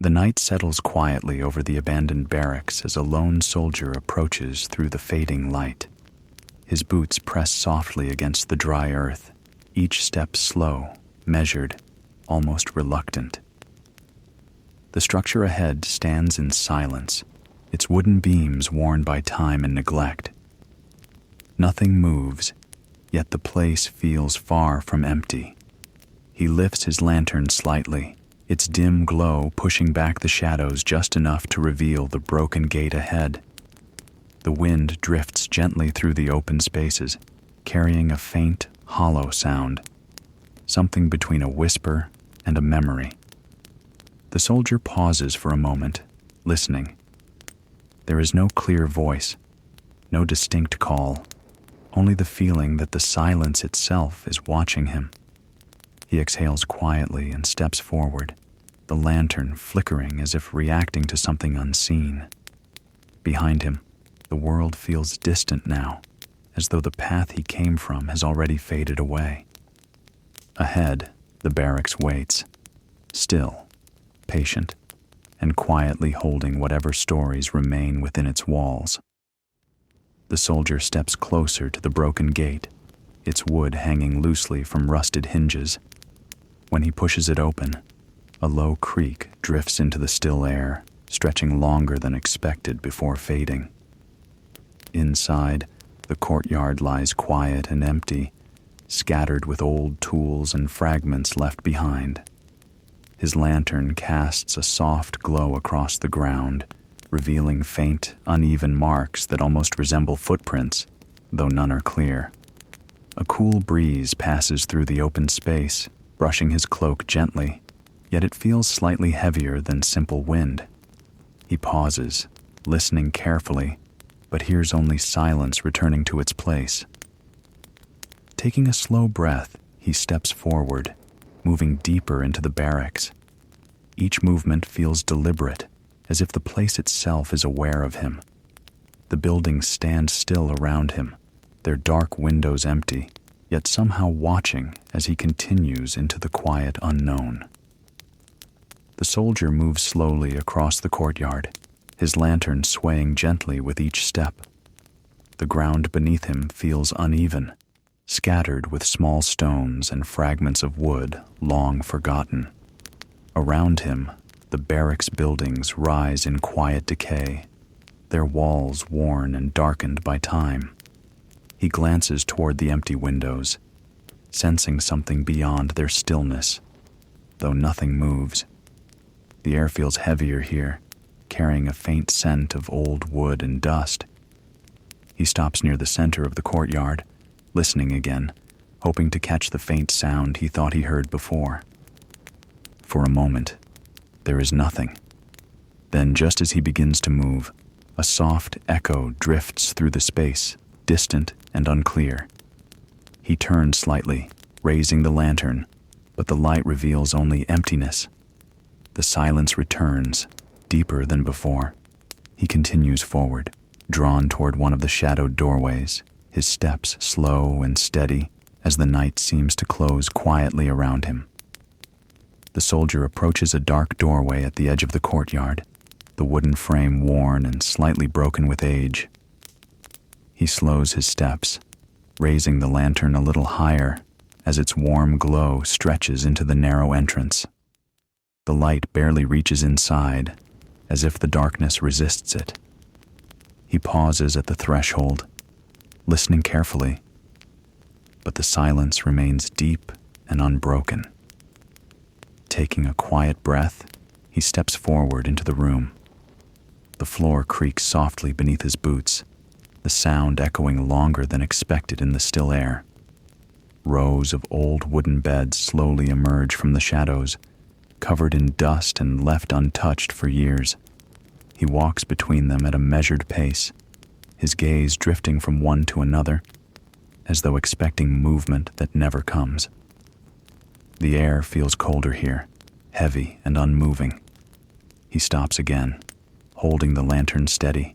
The night settles quietly over the abandoned barracks as a lone soldier approaches through the fading light. His boots press softly against the dry earth, each step slow, measured, almost reluctant. The structure ahead stands in silence, its wooden beams worn by time and neglect. Nothing moves, yet the place feels far from empty. He lifts his lantern slightly, its dim glow pushing back the shadows just enough to reveal the broken gate ahead. The wind drifts gently through the open spaces, carrying a faint, hollow sound, something between a whisper and a memory. The soldier pauses for a moment, listening. There is no clear voice, no distinct call, only the feeling that the silence itself is watching him. He exhales quietly and steps forward, the lantern flickering as if reacting to something unseen. Behind him, the world feels distant now, as though the path he came from has already faded away. Ahead, the barracks waits, still, patient, and quietly holding whatever stories remain within its walls. The soldier steps closer to the broken gate, its wood hanging loosely from rusted hinges. When he pushes it open, a low creak drifts into the still air, stretching longer than expected before fading. Inside, the courtyard lies quiet and empty, scattered with old tools and fragments left behind. His lantern casts a soft glow across the ground, revealing faint, uneven marks that almost resemble footprints, though none are clear. A cool breeze passes through the open space, brushing his cloak gently, yet it feels slightly heavier than simple wind. He pauses, listening carefully, but hears only silence returning to its place. Taking a slow breath, he steps forward, moving deeper into the barracks. Each movement feels deliberate, as if the place itself is aware of him. The buildings stand still around him, their dark windows empty, yet somehow watching as he continues into the quiet unknown. The soldier moves slowly across the courtyard, his lantern swaying gently with each step. The ground beneath him feels uneven, scattered with small stones and fragments of wood long forgotten. Around him, the barracks buildings rise in quiet decay, their walls worn and darkened by time. He glances toward the empty windows, sensing something beyond their stillness, though nothing moves. The air feels heavier here, carrying a faint scent of old wood and dust. He stops near the center of the courtyard, listening again, hoping to catch the faint sound he thought he heard before. For a moment, there is nothing. Then, just as he begins to move, a soft echo drifts through the space, distant and unclear. He turns slightly, raising the lantern, but the light reveals only emptiness. The silence returns, deeper than before. He continues forward, drawn toward one of the shadowed doorways, his steps slow and steady as the night seems to close quietly around him. The soldier approaches a dark doorway at the edge of the courtyard, the wooden frame worn and slightly broken with age. He slows his steps, raising the lantern a little higher as its warm glow stretches into the narrow entrance. The light barely reaches inside, as if the darkness resists it. He pauses at the threshold, listening carefully, but the silence remains deep and unbroken. Taking a quiet breath, he steps forward into the room. The floor creaks softly beneath his boots, the sound echoing longer than expected in the still air. Rows of old wooden beds slowly emerge from the shadows, covered in dust and left untouched for years. He walks between them at a measured pace, his gaze drifting from one to another, as though expecting movement that never comes. The air feels colder here, heavy and unmoving. He stops again, holding the lantern steady,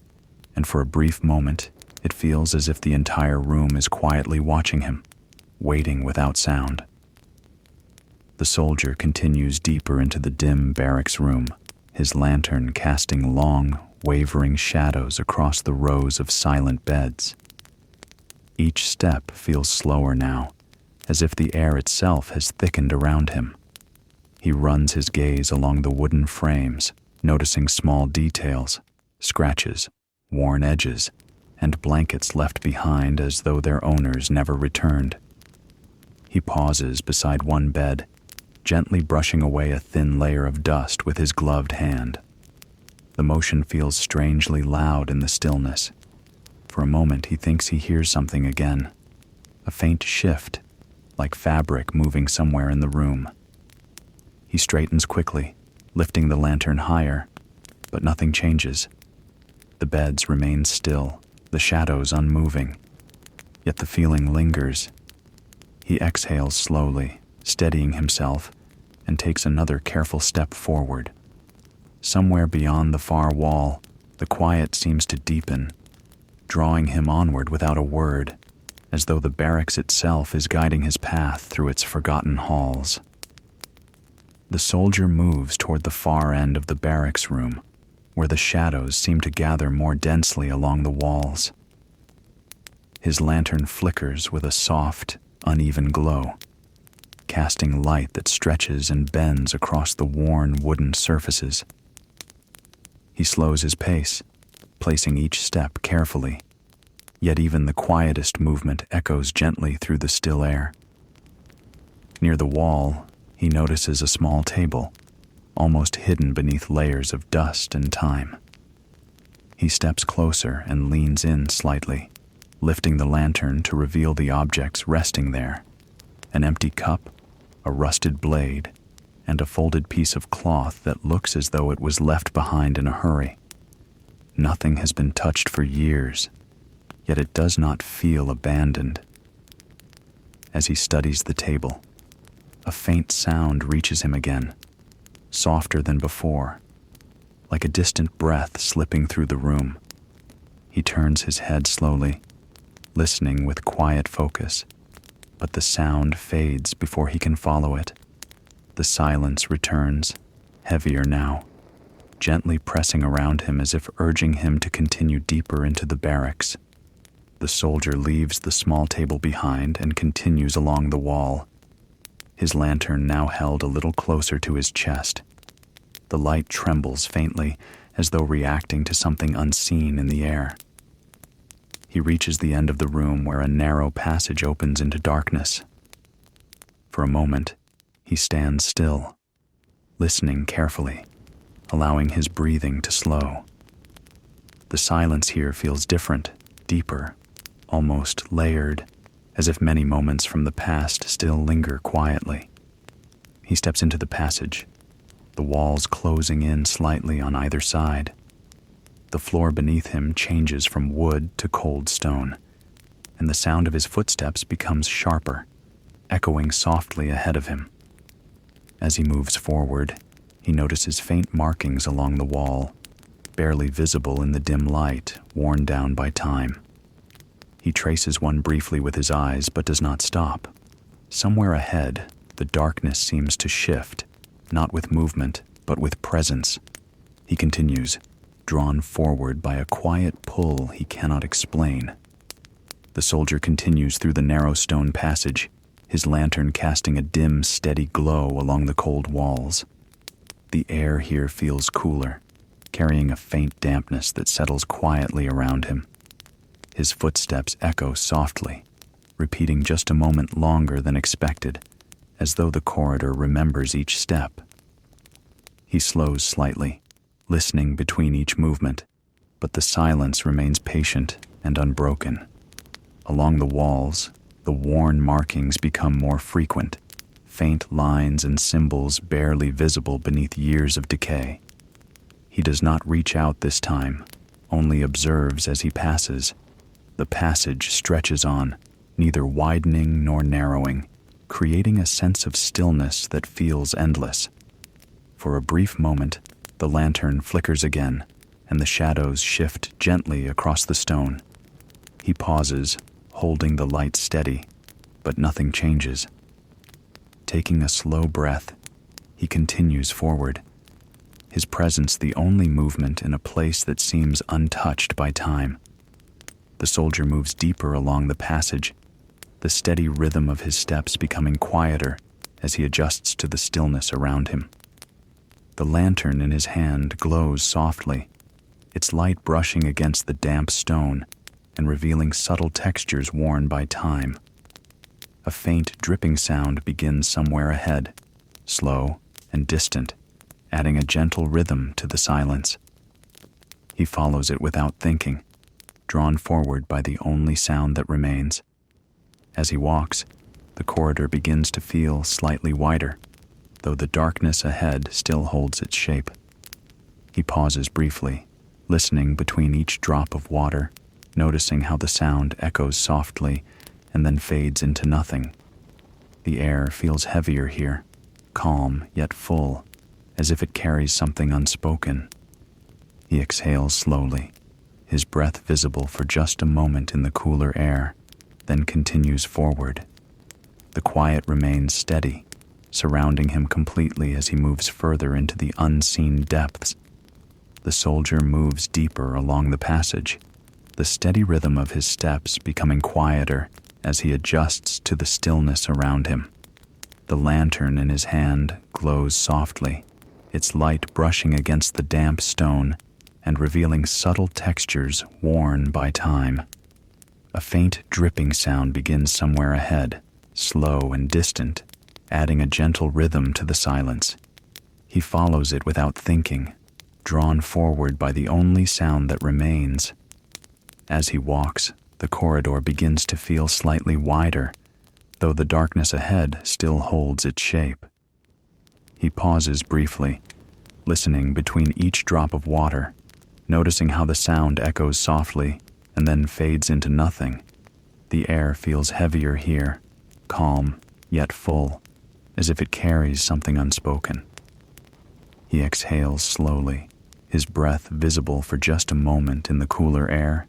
and for a brief moment, it feels as if the entire room is quietly watching him, waiting without sound. The soldier continues deeper into the dim barracks room, his lantern casting long, wavering shadows across the rows of silent beds. Each step feels slower now, as if the air itself has thickened around him. He runs his gaze along the wooden frames, noticing small details, scratches, worn edges, and blankets left behind as though their owners never returned. He pauses beside one bed, gently brushing away a thin layer of dust with his gloved hand. The motion feels strangely loud in the stillness. For a moment he thinks he hears something again, a faint shift, like fabric moving somewhere in the room. He straightens quickly, lifting the lantern higher, but nothing changes. The beds remain still, the shadows unmoving, yet the feeling lingers. He exhales slowly, steadying himself, and takes another careful step forward. Somewhere beyond the far wall, the quiet seems to deepen, drawing him onward without a word, as though the barracks itself is guiding his path through its forgotten halls. The soldier moves toward the far end of the barracks room, where the shadows seem to gather more densely along the walls. His lantern flickers with a soft, uneven glow, casting light that stretches and bends across the worn wooden surfaces. He slows his pace, placing each step carefully, yet even the quietest movement echoes gently through the still air. Near the wall, he notices a small table, almost hidden beneath layers of dust and time. He steps closer and leans in slightly, lifting the lantern to reveal the objects resting there: an empty cup, a rusted blade, and a folded piece of cloth that looks as though it was left behind in a hurry. Nothing has been touched for years, yet it does not feel abandoned. As he studies the table, a faint sound reaches him again, softer than before, like a distant breath slipping through the room. He turns his head slowly, listening with quiet focus, but the sound fades before he can follow it. The silence returns, heavier now, gently pressing around him as if urging him to continue deeper into the barracks. The soldier leaves the small table behind and continues along the wall, his lantern now held a little closer to his chest. The light trembles faintly, as though reacting to something unseen in the air. He reaches the end of the room where a narrow passage opens into darkness. For a moment, he stands still, listening carefully, allowing his breathing to slow. The silence here feels different, deeper, almost layered, as if many moments from the past still linger quietly. He steps into the passage, the walls closing in slightly on either side. The floor beneath him changes from wood to cold stone, and the sound of his footsteps becomes sharper, echoing softly ahead of him. As he moves forward, he notices faint markings along the wall, barely visible in the dim light, worn down by time. He traces one briefly with his eyes, but does not stop. Somewhere ahead, the darkness seems to shift, not with movement, but with presence. He continues, drawn forward by a quiet pull he cannot explain. The soldier continues through the narrow stone passage, his lantern casting a dim, steady glow along the cold walls. The air here feels cooler, carrying a faint dampness that settles quietly around him. His footsteps echo softly, repeating just a moment longer than expected, as though the corridor remembers each step. He slows slightly, listening between each movement, but the silence remains patient and unbroken. Along the walls, the worn markings become more frequent, faint lines and symbols barely visible beneath years of decay. He does not reach out this time, only observes as he passes. The passage stretches on, neither widening nor narrowing, creating a sense of stillness that feels endless. For a brief moment, the lantern flickers again, and the shadows shift gently across the stone. He pauses, holding the light steady, but nothing changes. Taking a slow breath, he continues forward. his presence the only movement in a place that seems untouched by time. The soldier moves deeper along the passage, the steady rhythm of his steps becoming quieter as he adjusts to the stillness around him. The lantern in his hand glows softly, its light brushing against the damp stone and revealing subtle textures worn by time. A faint dripping sound begins somewhere ahead, slow and distant, adding a gentle rhythm to the silence. He follows it without thinking, drawn forward by the only sound that remains. As he walks, the corridor begins to feel slightly wider, though the darkness ahead still holds its shape. He pauses briefly, listening between each drop of water, noticing how the sound echoes softly and then fades into nothing. The air feels heavier here, calm yet full, as if it carries something unspoken. He exhales slowly, his breath visible for just a moment in the cooler air, then continues forward. The quiet remains steady, surrounding him completely as he moves further into the unseen depths. The soldier moves deeper along the passage, the steady rhythm of his steps becoming quieter as he adjusts to the stillness around him. The lantern in his hand glows softly, its light brushing against the damp stone and revealing subtle textures worn by time. A faint dripping sound begins somewhere ahead, slow and distant, adding a gentle rhythm to the silence. He follows it without thinking, drawn forward by the only sound that remains. As he walks, the corridor begins to feel slightly wider, though the darkness ahead still holds its shape. He pauses briefly, listening between each drop of water, noticing how the sound echoes softly and then fades into nothing. The air feels heavier here, calm yet full, as if it carries something unspoken. He exhales slowly, his breath visible for just a moment in the cooler air,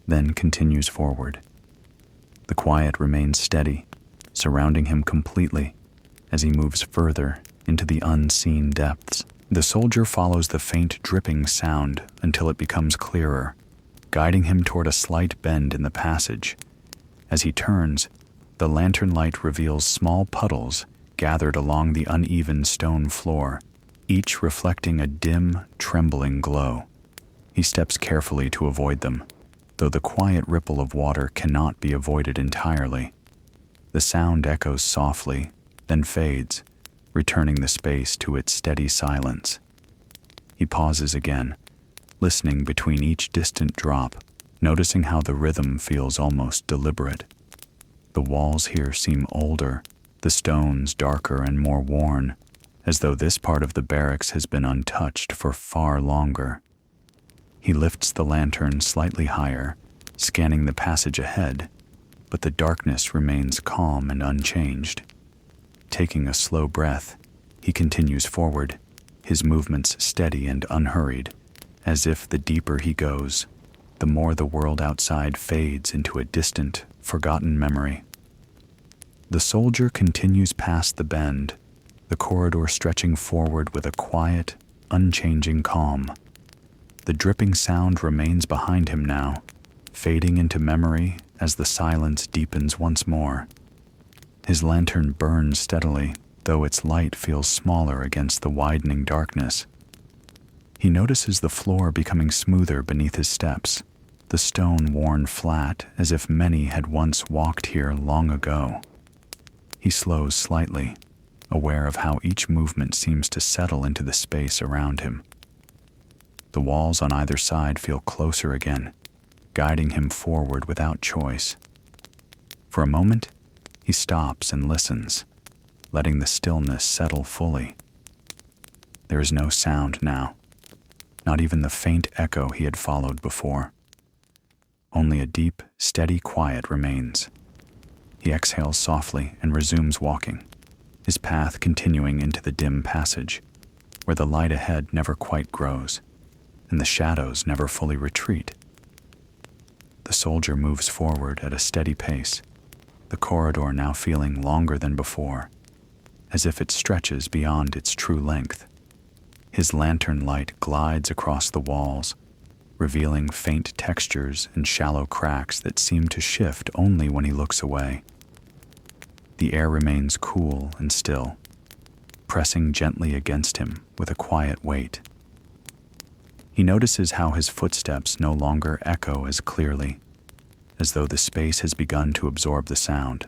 then continues forward. The quiet remains steady, surrounding him completely as he moves further into the unseen depths. The soldier follows the faint dripping sound until it becomes clearer, guiding him toward a slight bend in the passage. As he turns, the lantern light reveals small puddles gathered along the uneven stone floor, each reflecting a dim, trembling glow. He steps carefully to avoid them, though the quiet ripple of water cannot be avoided entirely. The sound echoes softly, then fades, returning the space to its steady silence. He pauses again, listening between each distant drop, noticing how the rhythm feels almost deliberate. The walls here seem older, the stones darker and more worn, as though this part of the barracks has been untouched for far longer. He lifts the lantern slightly higher, scanning the passage ahead, but the darkness remains calm and unchanged. Taking a slow breath, he continues forward, his movements steady and unhurried, as if the deeper he goes, the more the world outside fades into a distant, forgotten memory. The soldier continues past the bend, the corridor stretching forward with a quiet, unchanging calm. The dripping sound remains behind him now, fading into memory as the silence deepens once more. His lantern burns steadily, though its light feels smaller against the widening darkness. He notices the floor becoming smoother beneath his steps, the stone worn flat as if many had once walked here long ago. He slows slightly, aware of how each movement seems to settle into the space around him. The walls on either side feel closer again, guiding him forward without choice. For a moment, he stops and listens, letting the stillness settle fully. There is no sound now, not even the faint echo he had followed before. Only a deep, steady quiet remains. He exhales softly and resumes walking, his path continuing into the dim passage, where the light ahead never quite grows, and the shadows never fully retreat. The soldier moves forward at a steady pace, the corridor now feeling longer than before, as if it stretches beyond its true length. His lantern light glides across the walls, revealing faint textures and shallow cracks that seem to shift only when he looks away. The air remains cool and still, pressing gently against him with a quiet weight. He notices how his footsteps no longer echo as clearly, as though the space has begun to absorb the sound.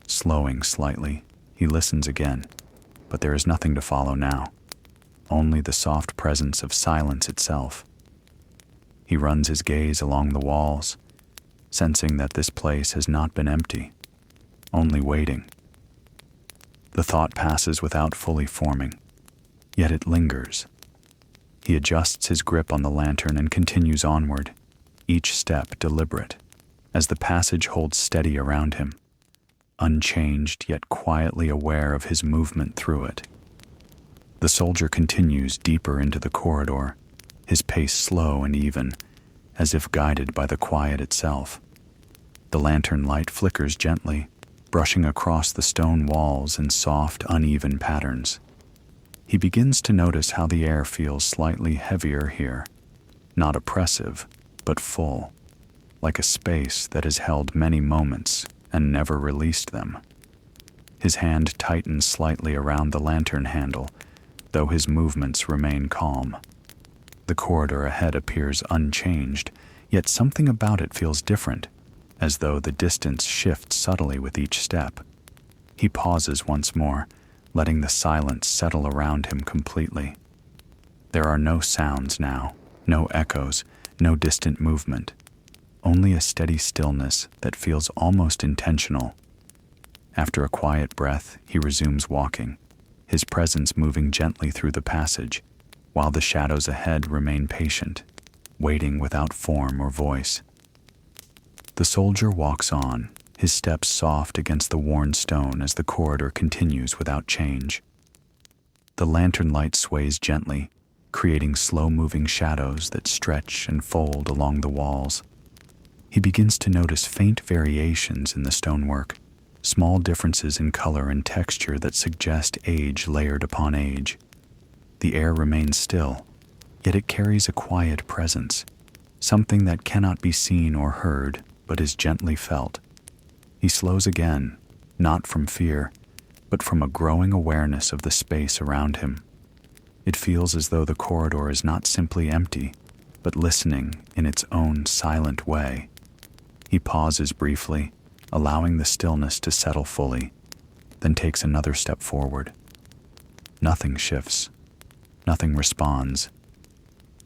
Slowing slightly, he listens again, but there is nothing to follow now, only the soft presence of silence itself. He runs his gaze along the walls, sensing that this place has not been empty, only waiting. The thought passes without fully forming, yet it lingers. He adjusts his grip on the lantern and continues onward, each step deliberate, as the passage holds steady around him, unchanged yet quietly aware of his movement through it. The soldier continues deeper into the corridor, his pace slow and even, as if guided by the quiet itself. The lantern light flickers gently, brushing across the stone walls in soft, uneven patterns. He begins to notice how the air feels slightly heavier here, not oppressive, but full, like a space that has held many moments and never released them. His hand tightens slightly around the lantern handle, though his movements remain calm. The corridor ahead appears unchanged, yet something about it feels different, as though the distance shifts subtly with each step. He pauses once more, letting the silence settle around him completely. There are no sounds now, no echoes, no distant movement, only a steady stillness that feels almost intentional. After a quiet breath, he resumes walking, his presence moving gently through the passage, while the shadows ahead remain patient, waiting without form or voice. The soldier walks on, his steps soft against the worn stone as the corridor continues without change. The lantern light sways gently, creating slow-moving shadows that stretch and fold along the walls. He begins to notice faint variations in the stonework, small differences in color and texture that suggest age layered upon age. The air remains still, yet it carries a quiet presence, something that cannot be seen or heard, but is gently felt. He slows again, not from fear, but from a growing awareness of the space around him. It feels as though the corridor is not simply empty, but listening in its own silent way. He pauses briefly, allowing the stillness to settle fully, then takes another step forward. Nothing shifts, nothing responds,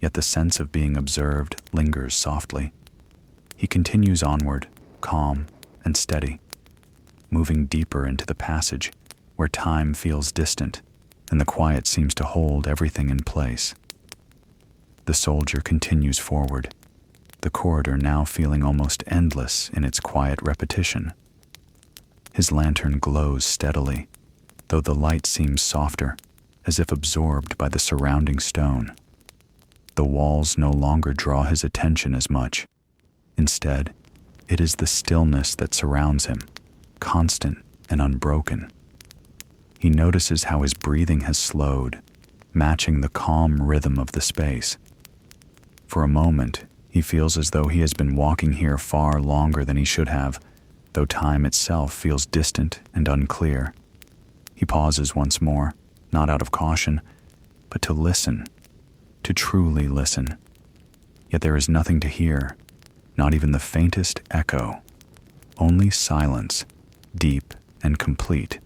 yet the sense of being observed lingers softly. He continues onward, calm and steady, moving deeper into the passage where time feels distant and the quiet seems to hold everything in place. The soldier continues forward, the corridor now feeling almost endless in its quiet repetition. His lantern glows steadily, though the light seems softer, as if absorbed by the surrounding stone. The walls no longer draw his attention as much. Instead, it is the stillness that surrounds him, constant and unbroken. He notices how his breathing has slowed, matching the calm rhythm of the space. For a moment, he feels as though he has been walking here far longer than he should have, though time itself feels distant and unclear. He pauses once more, not out of caution, but to listen, to truly listen. Yet there is nothing to hear, not even the faintest echo, only silence, deep and complete.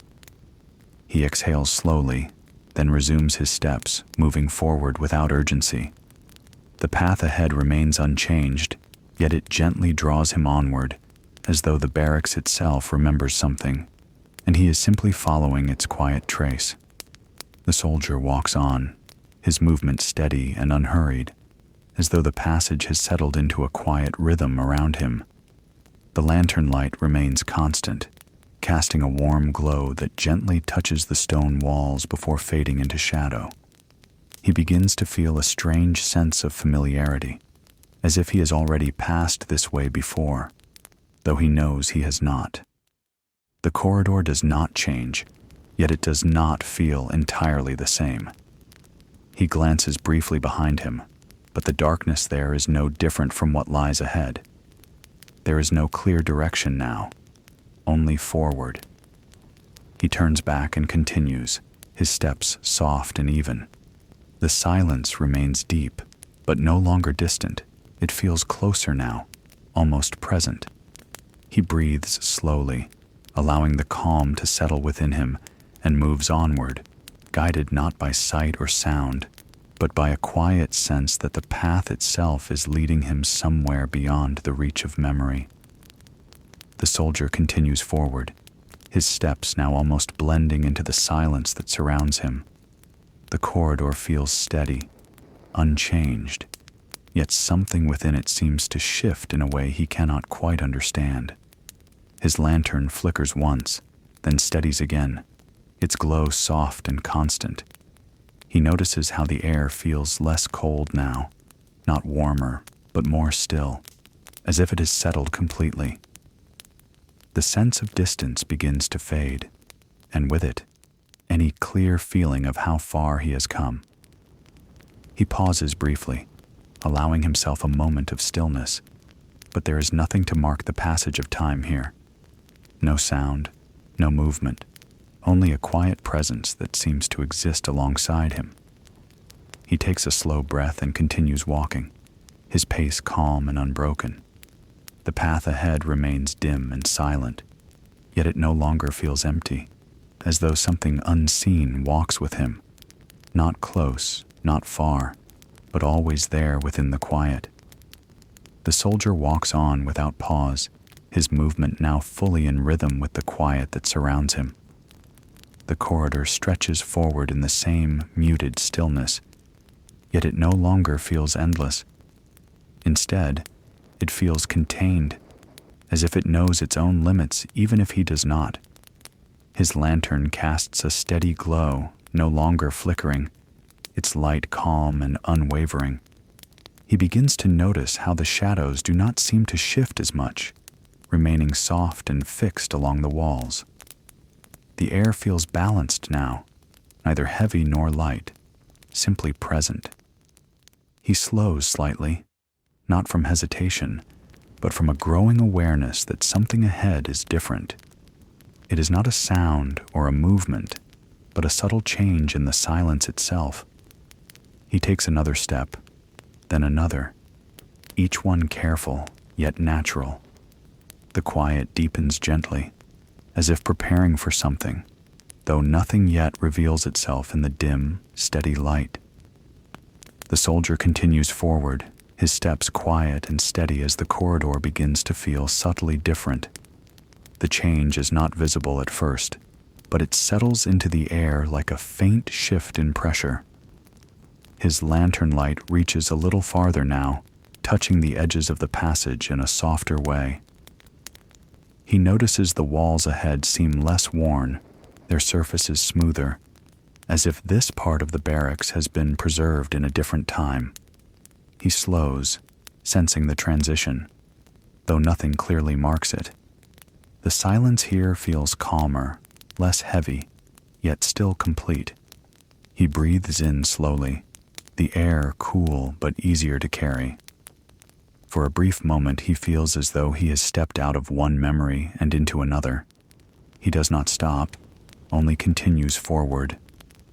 He exhales slowly, then resumes his steps, moving forward without urgency. The path ahead remains unchanged, yet it gently draws him onward, as though the barracks itself remembers something, and he is simply following its quiet trace. The soldier walks on, his movement steady and unhurried, as though the passage has settled into a quiet rhythm around him. The lantern light remains constant, casting a warm glow that gently touches the stone walls before fading into shadow. He begins to feel a strange sense of familiarity, as if he has already passed this way before, though he knows he has not. The corridor does not change, yet it does not feel entirely the same. He glances briefly behind him, but the darkness there is no different from what lies ahead. There is no clear direction now, only forward. He turns back and continues, his steps soft and even. The silence remains deep, but no longer distant. It feels closer now, almost present. He breathes slowly, allowing the calm to settle within him, and moves onward, guided not by sight or sound, but by a quiet sense that the path itself is leading him somewhere beyond the reach of memory. The soldier continues forward, his steps now almost blending into the silence that surrounds him. The corridor feels steady, unchanged, yet something within it seems to shift in a way he cannot quite understand. His lantern flickers once, then steadies again, its glow soft and constant. He notices how the air feels less cold now, not warmer, but more still, as if it has settled completely. The sense of distance begins to fade, and with it, any clear feeling of how far he has come. He pauses briefly, allowing himself a moment of stillness, but there is nothing to mark the passage of time here. No sound, no movement, only a quiet presence that seems to exist alongside him. He takes a slow breath and continues walking, his pace calm and unbroken. The path ahead remains dim and silent, yet it no longer feels empty, as though something unseen walks with him, not close, not far, but always there within the quiet. The soldier walks on without pause, his movement now fully in rhythm with the quiet that surrounds him. The corridor stretches forward in the same muted stillness, yet it no longer feels endless. Instead, it feels contained, as if it knows its own limits even if he does not. His lantern casts a steady glow, no longer flickering, its light calm and unwavering. He begins to notice how the shadows do not seem to shift as much, remaining soft and fixed along the walls. The air feels balanced now, neither heavy nor light, simply present. He slows slightly, not from hesitation, but from a growing awareness that something ahead is different. It is not a sound or a movement, but a subtle change in the silence itself. He takes another step, then another, each one careful yet natural. The quiet deepens gently, as if preparing for something, though nothing yet reveals itself in the dim, steady light. The soldier continues forward, his steps quiet and steady as the corridor begins to feel subtly different. The change is not visible at first, but it settles into the air like a faint shift in pressure. His lantern light reaches a little farther now, touching the edges of the passage in a softer way. He notices the walls ahead seem less worn, their surfaces smoother, as if this part of the barracks has been preserved in a different time. He slows, sensing the transition, though nothing clearly marks it. The silence here feels calmer, less heavy, yet still complete. He breathes in slowly, the air cool but easier to carry. For a brief moment he feels as though he has stepped out of one memory and into another. He does not stop, only continues forward,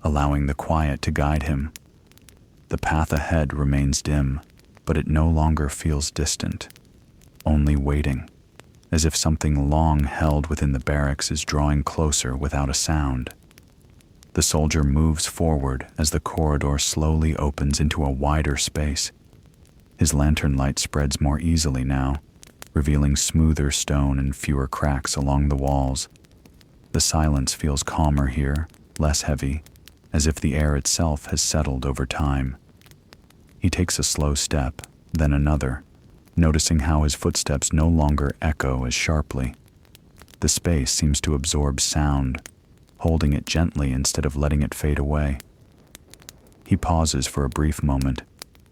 allowing the quiet to guide him. The path ahead remains dim, but it no longer feels distant, only waiting, as if something long held within the barracks is drawing closer without a sound. The soldier moves forward as the corridor slowly opens into a wider space. His lantern light spreads more easily now, revealing smoother stone and fewer cracks along the walls. The silence feels calmer here, less heavy, as if the air itself has settled over time. He takes a slow step, then another, noticing how his footsteps no longer echo as sharply. The space seems to absorb sound, holding it gently instead of letting it fade away. He pauses for a brief moment,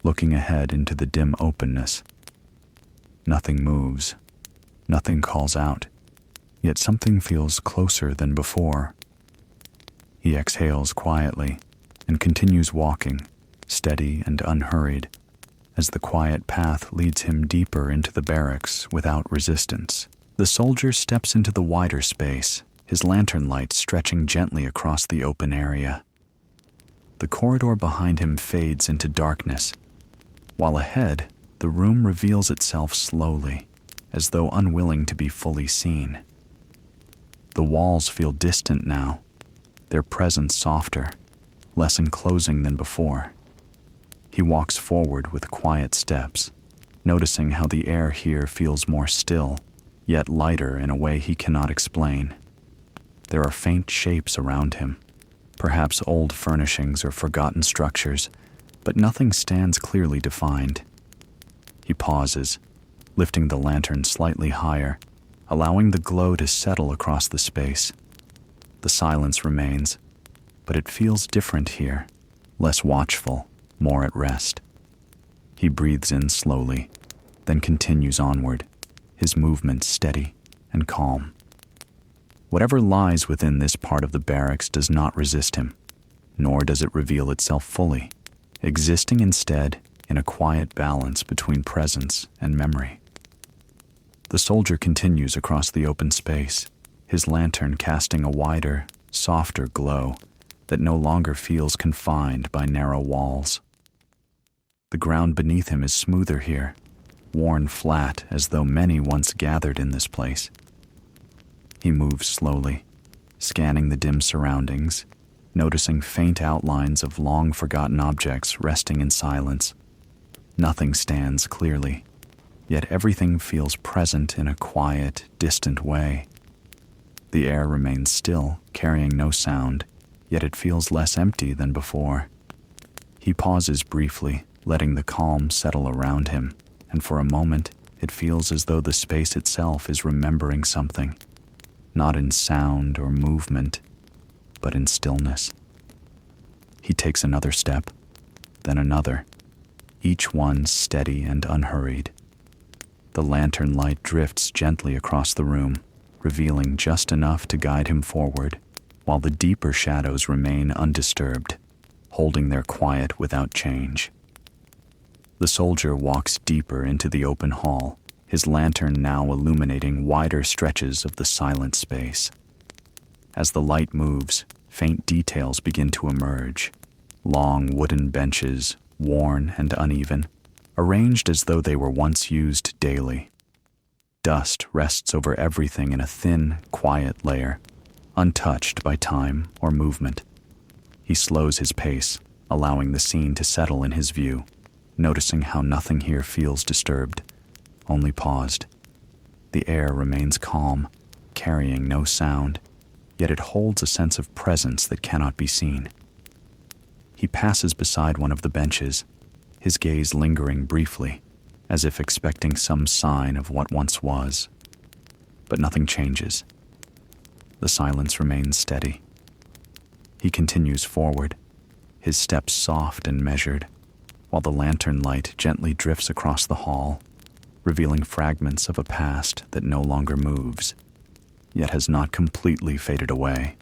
looking ahead into the dim openness. Nothing moves, nothing calls out, yet something feels closer than before. He exhales quietly and continues walking, steady and unhurried, as the quiet path leads him deeper into the barracks without resistance. The soldier steps into the wider space, his lantern light stretching gently across the open area. The corridor behind him fades into darkness, while ahead, the room reveals itself slowly, as though unwilling to be fully seen. The walls feel distant now, their presence softer, less enclosing than before. He walks forward with quiet steps, noticing how the air here feels more still, yet lighter in a way he cannot explain. There are faint shapes around him, perhaps old furnishings or forgotten structures, but nothing stands clearly defined. He pauses, lifting the lantern slightly higher, allowing the glow to settle across the space. The silence remains, but it feels different here, less watchful, more at rest. He breathes in slowly, then continues onward, his movement steady and calm. Whatever lies within this part of the barracks does not resist him, nor does it reveal itself fully, existing instead in a quiet balance between presence and memory. The soldier continues across the open space, his lantern casting a wider, softer glow that no longer feels confined by narrow walls. The ground beneath him is smoother here, worn flat as though many once gathered in this place. He moves slowly, scanning the dim surroundings, noticing faint outlines of long-forgotten objects resting in silence. Nothing stands clearly, yet everything feels present in a quiet, distant way. The air remains still, carrying no sound, yet it feels less empty than before. He pauses briefly, letting the calm settle around him, and for a moment it feels as though the space itself is remembering something, not in sound or movement, but in stillness. He takes another step, then another, each one steady and unhurried. The lantern light drifts gently across the room, revealing just enough to guide him forward, while the deeper shadows remain undisturbed, holding their quiet without change. The soldier walks deeper into the open hall, his lantern now illuminating wider stretches of the silent space. As the light moves, faint details begin to emerge. Long wooden benches, worn and uneven, arranged as though they were once used daily. Dust rests over everything in a thin, quiet layer, untouched by time or movement. He slows his pace, allowing the scene to settle in his view, noticing how nothing here feels disturbed, only paused. The air remains calm, carrying no sound, yet it holds a sense of presence that cannot be seen. He passes beside one of the benches, his gaze lingering briefly, as if expecting some sign of what once was. But nothing changes. The silence remains steady. He continues forward, his steps soft and measured, while the lantern light gently drifts across the hall, revealing fragments of a past that no longer moves, yet has not completely faded away.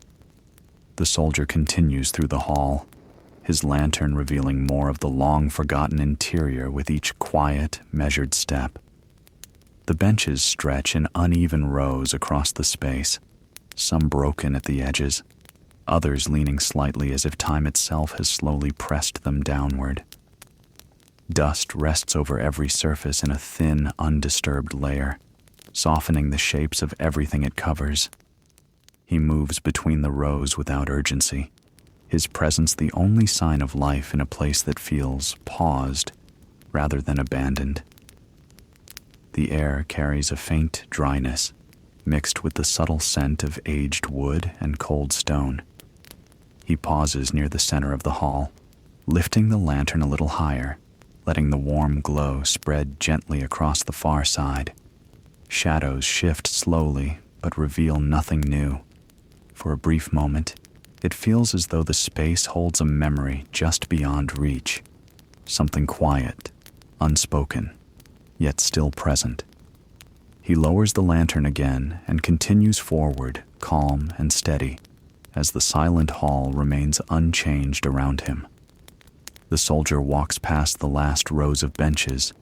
The soldier continues through the hall, his lantern revealing more of the long-forgotten interior with each quiet, measured step. The benches stretch in uneven rows across the space, some broken at the edges, others leaning slightly as if time itself has slowly pressed them downward. Dust rests over every surface in a thin, undisturbed layer, softening the shapes of everything it covers. He moves between the rows without urgency, his presence the only sign of life in a place that feels paused rather than abandoned. The air carries a faint dryness, mixed with the subtle scent of aged wood and cold stone. He pauses near the center of the hall, lifting the lantern a little higher, letting the warm glow spread gently across the far side. Shadows shift slowly, but reveal nothing new. For a brief moment, it feels as though the space holds a memory just beyond reach, something quiet, unspoken, yet still present. He lowers the lantern again and continues forward, calm and steady, as the silent hall remains unchanged around him. The soldier walks past the last rows of benches,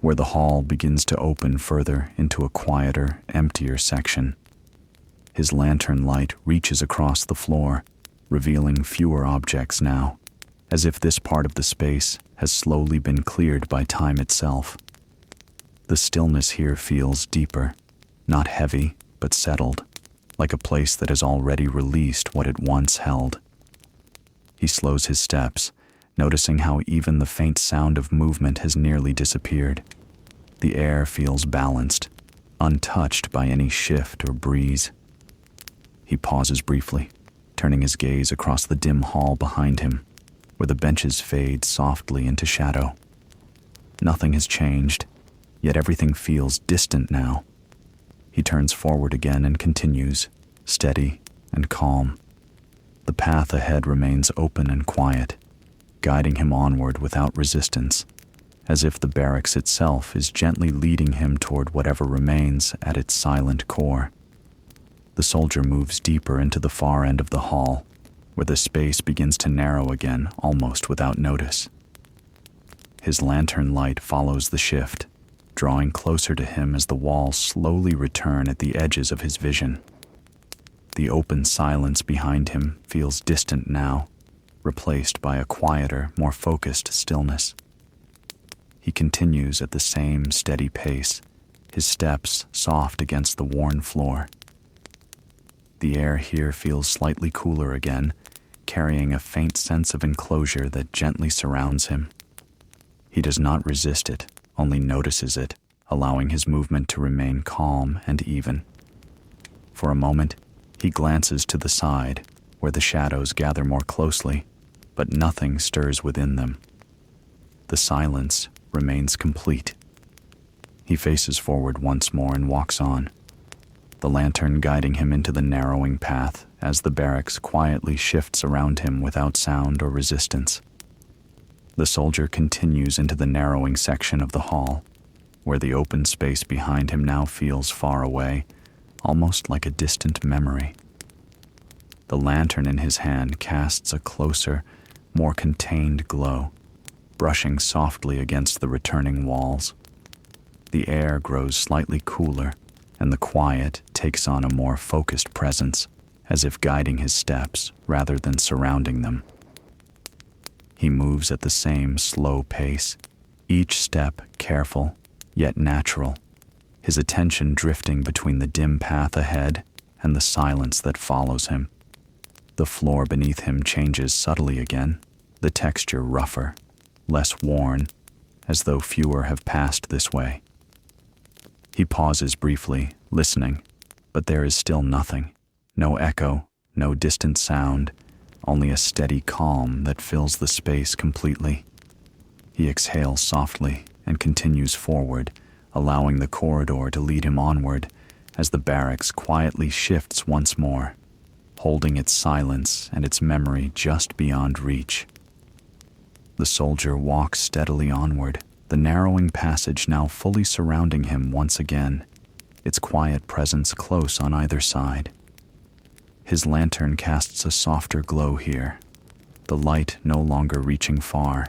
where the hall begins to open further into a quieter, emptier section. His lantern light reaches across the floor, revealing fewer objects now, as if this part of the space has slowly been cleared by time itself. The stillness here feels deeper, not heavy, but settled, like a place that has already released what it once held. He slows his steps, noticing how even the faint sound of movement has nearly disappeared. The air feels balanced, untouched by any shift or breeze. He pauses briefly, turning his gaze across the dim hall behind him, where the benches fade softly into shadow. Nothing has changed, yet everything feels distant now. He turns forward again and continues, steady and calm. The path ahead remains open and quiet, guiding him onward without resistance, as if the barracks itself is gently leading him toward whatever remains at its silent core. The soldier moves deeper into the far end of the hall, where the space begins to narrow again almost without notice. His lantern light follows the shift, drawing closer to him as the walls slowly return at the edges of his vision. The open silence behind him feels distant now, replaced by a quieter, more focused stillness. He continues at the same steady pace, his steps soft against the worn floor. The air here feels slightly cooler again, carrying a faint sense of enclosure that gently surrounds him. He does not resist it, only notices it, allowing his movement to remain calm and even. For a moment, he glances to the side, where the shadows gather more closely, but nothing stirs within them. The silence remains complete. He faces forward once more and walks on, the lantern guiding him into the narrowing path as the barracks quietly shifts around him without sound or resistance. The soldier continues into the narrowing section of the hall, where the open space behind him now feels far away, almost like a distant memory. The lantern in his hand casts a closer, more contained glow, brushing softly against the returning walls. The air grows slightly cooler, and the quiet takes on a more focused presence, as if guiding his steps rather than surrounding them. He moves at the same slow pace, each step careful, yet natural, his attention drifting between the dim path ahead and the silence that follows him. The floor beneath him changes subtly again, the texture rougher, less worn, as though fewer have passed this way. He pauses briefly, listening, but there is still nothing. No echo, no distant sound, only a steady calm that fills the space completely. He exhales softly and continues forward, allowing the corridor to lead him onward as the barracks quietly shifts once more, holding its silence and its memory just beyond reach. The soldier walks steadily onward, the narrowing passage now fully surrounding him once again, its quiet presence close on either side. His lantern casts a softer glow here, the light no longer reaching far,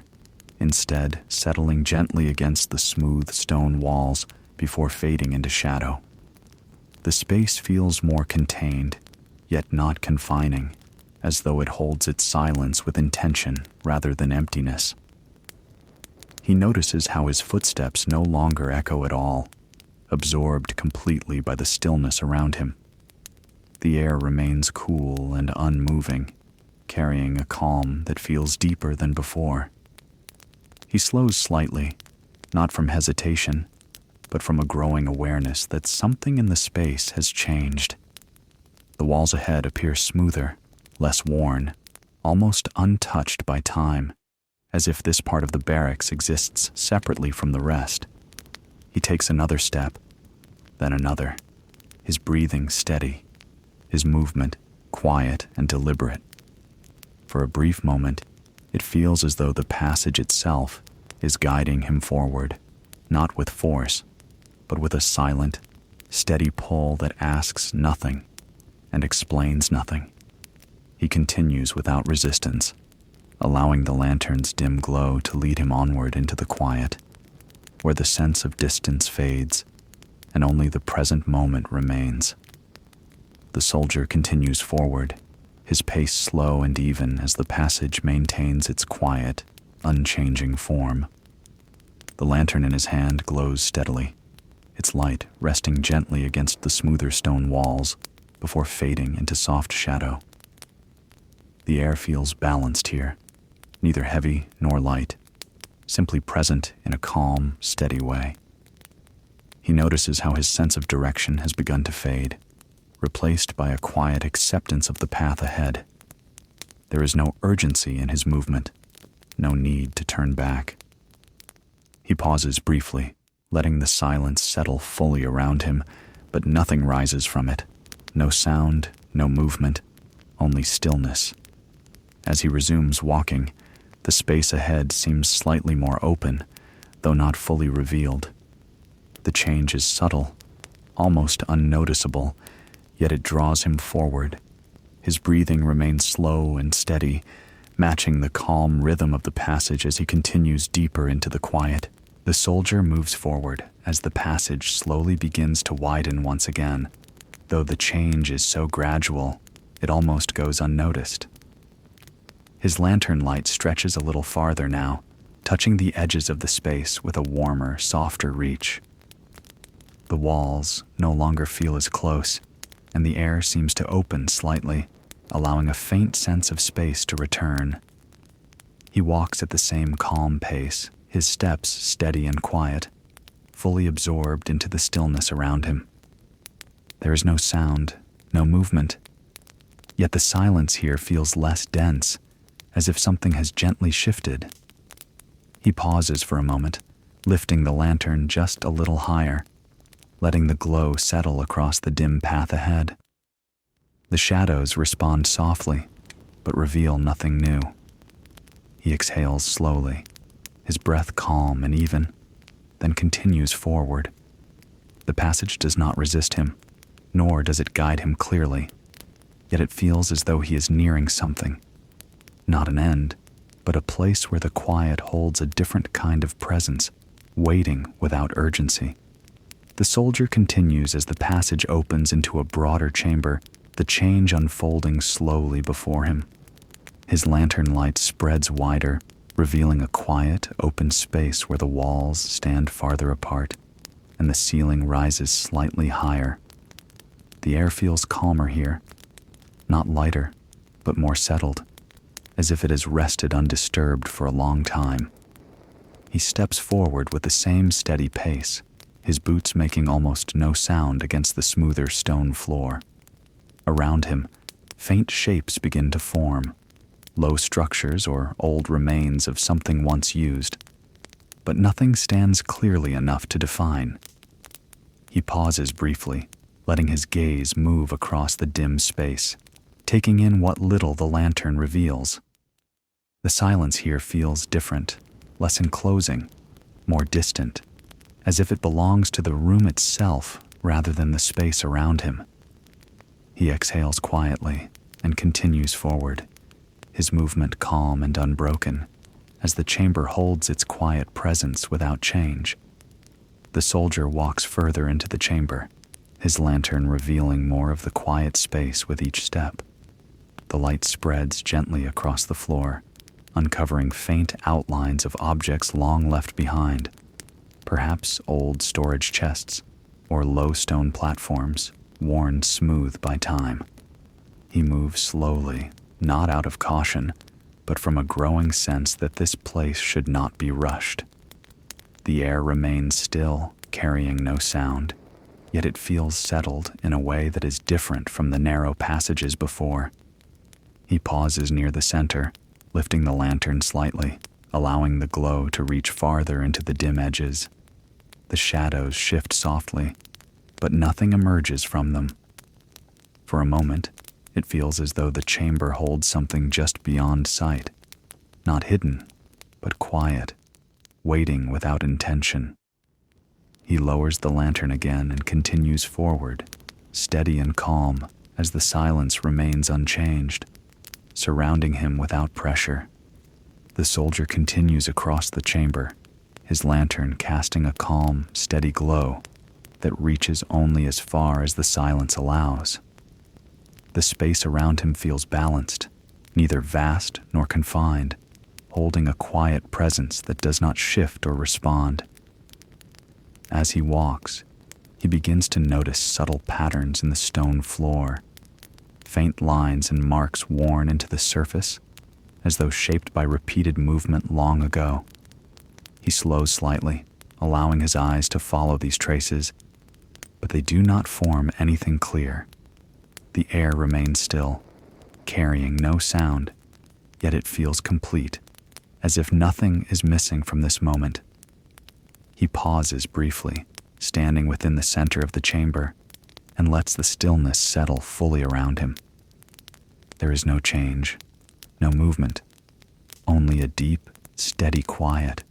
instead settling gently against the smooth stone walls before fading into shadow. The space feels more contained, yet not confining, as though it holds its silence with intention rather than emptiness. He notices how his footsteps no longer echo at all, absorbed completely by the stillness around him. The air remains cool and unmoving, carrying a calm that feels deeper than before. He slows slightly, not from hesitation, but from a growing awareness that something in the space has changed. The walls ahead appear smoother, less worn, almost untouched by time, as if this part of the barracks exists separately from the rest. He takes another step, then another, his breathing steady, his movement quiet and deliberate. For a brief moment, it feels as though the passage itself is guiding him forward, not with force, but with a silent, steady pull that asks nothing and explains nothing. He continues without resistance, allowing the lantern's dim glow to lead him onward into the quiet, where the sense of distance fades and only the present moment remains. The soldier continues forward, his pace slow and even as the passage maintains its quiet, unchanging form. The lantern in his hand glows steadily, its light resting gently against the smoother stone walls before fading into soft shadow. The air feels balanced here, neither heavy nor light, simply present in a calm, steady way. He notices how his sense of direction has begun to fade, replaced by a quiet acceptance of the path ahead. There is no urgency in his movement, no need to turn back. He pauses briefly, letting the silence settle fully around him, but nothing rises from it. No sound, no movement, only stillness. As he resumes walking, the space ahead seems slightly more open, though not fully revealed. The change is subtle, almost unnoticeable, yet it draws him forward. His breathing remains slow and steady, matching the calm rhythm of the passage as he continues deeper into the quiet. The soldier moves forward as the passage slowly begins to widen once again, though the change is so gradual, it almost goes unnoticed. His lantern light stretches a little farther now, touching the edges of the space with a warmer, softer reach. The walls no longer feel as close, and the air seems to open slightly, allowing a faint sense of space to return. He walks at the same calm pace, his steps steady and quiet, fully absorbed into the stillness around him. There is no sound, no movement, yet the silence here feels less dense, as if something has gently shifted. He pauses for a moment, lifting the lantern just a little higher, letting the glow settle across the dim path ahead. The shadows respond softly, but reveal nothing new. He exhales slowly, his breath calm and even, then continues forward. The passage does not resist him, nor does it guide him clearly, yet it feels as though he is nearing something. Not an end, but a place where the quiet holds a different kind of presence, waiting without urgency. The soldier continues as the passage opens into a broader chamber, the change unfolding slowly before him. His lantern light spreads wider, revealing a quiet, open space where the walls stand farther apart and the ceiling rises slightly higher. The air feels calmer here, not lighter, but more settled, as if it has rested undisturbed for a long time. He steps forward with the same steady pace, his boots making almost no sound against the smoother stone floor. Around him, faint shapes begin to form, low structures or old remains of something once used, but nothing stands clearly enough to define. He pauses briefly, letting his gaze move across the dim space, taking in what little the lantern reveals. The silence here feels different, less enclosing, more distant, as if it belongs to the room itself rather than the space around him. He exhales quietly and continues forward, his movement calm and unbroken, as the chamber holds its quiet presence without change. The soldier walks further into the chamber, his lantern revealing more of the quiet space with each step. The light spreads gently across the floor, uncovering faint outlines of objects long left behind, perhaps old storage chests or low stone platforms worn smooth by time. He moves slowly, not out of caution, but from a growing sense that this place should not be rushed. The air remains still, carrying no sound, yet it feels settled in a way that is different from the narrow passages before. He pauses near the center, lifting the lantern slightly, allowing the glow to reach farther into the dim edges. The shadows shift softly, but nothing emerges from them. For a moment, it feels as though the chamber holds something just beyond sight, not hidden, but quiet, waiting without intention. He lowers the lantern again and continues forward, steady and calm as the silence remains unchanged, surrounding him without pressure. The soldier continues across the chamber, his lantern casting a calm, steady glow that reaches only as far as the silence allows. The space around him feels balanced, neither vast nor confined, holding a quiet presence that does not shift or respond. As he walks, he begins to notice subtle patterns in the stone floor, faint lines and marks worn into the surface as though shaped by repeated movement long ago. He slows slightly, allowing his eyes to follow these traces, but they do not form anything clear. The air remains still, carrying no sound, yet it feels complete, as if nothing is missing from this moment. He pauses briefly, standing within the center of the chamber, and lets the stillness settle fully around him. There is no change, no movement, only a deep, steady quiet.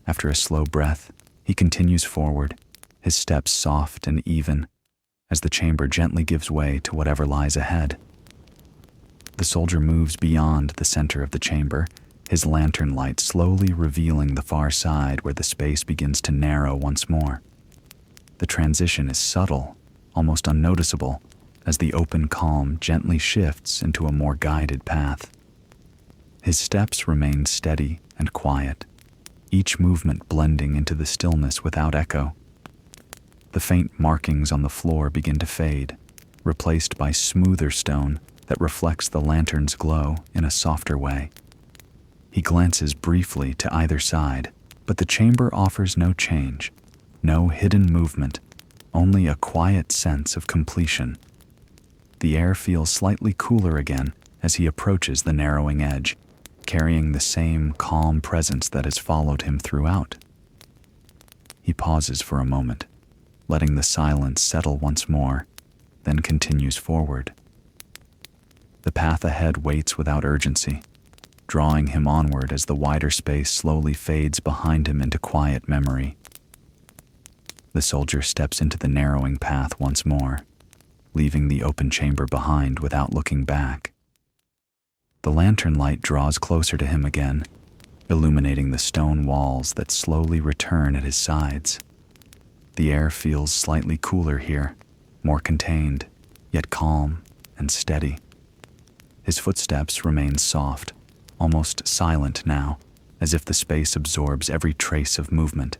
After a slow breath, he continues forward, his steps soft and even, as the chamber gently gives way to whatever lies ahead. The soldier moves beyond the center of the chamber, his lantern light slowly revealing the far side where the space begins to narrow once more. The transition is subtle, almost unnoticeable, as the open calm gently shifts into a more guided path. His steps remain steady and quiet, each movement blending into the stillness without echo. The faint markings on the floor begin to fade, replaced by smoother stone that reflects the lantern's glow in a softer way. He glances briefly to either side, but the chamber offers no change, no hidden movement, only a quiet sense of completion. The air feels slightly cooler again as he approaches the narrowing edge, carrying the same calm presence that has followed him throughout. He pauses for a moment, letting the silence settle once more, then continues forward. The path ahead waits without urgency, drawing him onward as the wider space slowly fades behind him into quiet memory. The soldier steps into the narrowing path once more, leaving the open chamber behind without looking back. The lantern light draws closer to him again, illuminating the stone walls that slowly return at his sides. The air feels slightly cooler here, more contained, yet calm and steady. His footsteps remain soft, almost silent now, as if the space absorbs every trace of movement.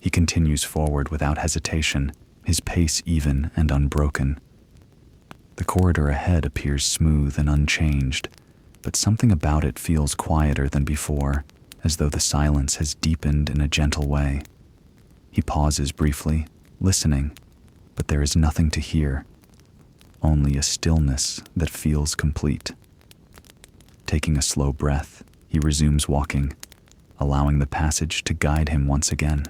He continues forward without hesitation, his pace even and unbroken. The corridor ahead appears smooth and unchanged, but something about it feels quieter than before, as though the silence has deepened in a gentle way. He pauses briefly, listening, but there is nothing to hear, only a stillness that feels complete. Taking a slow breath, he resumes walking, allowing the passage to guide him once again.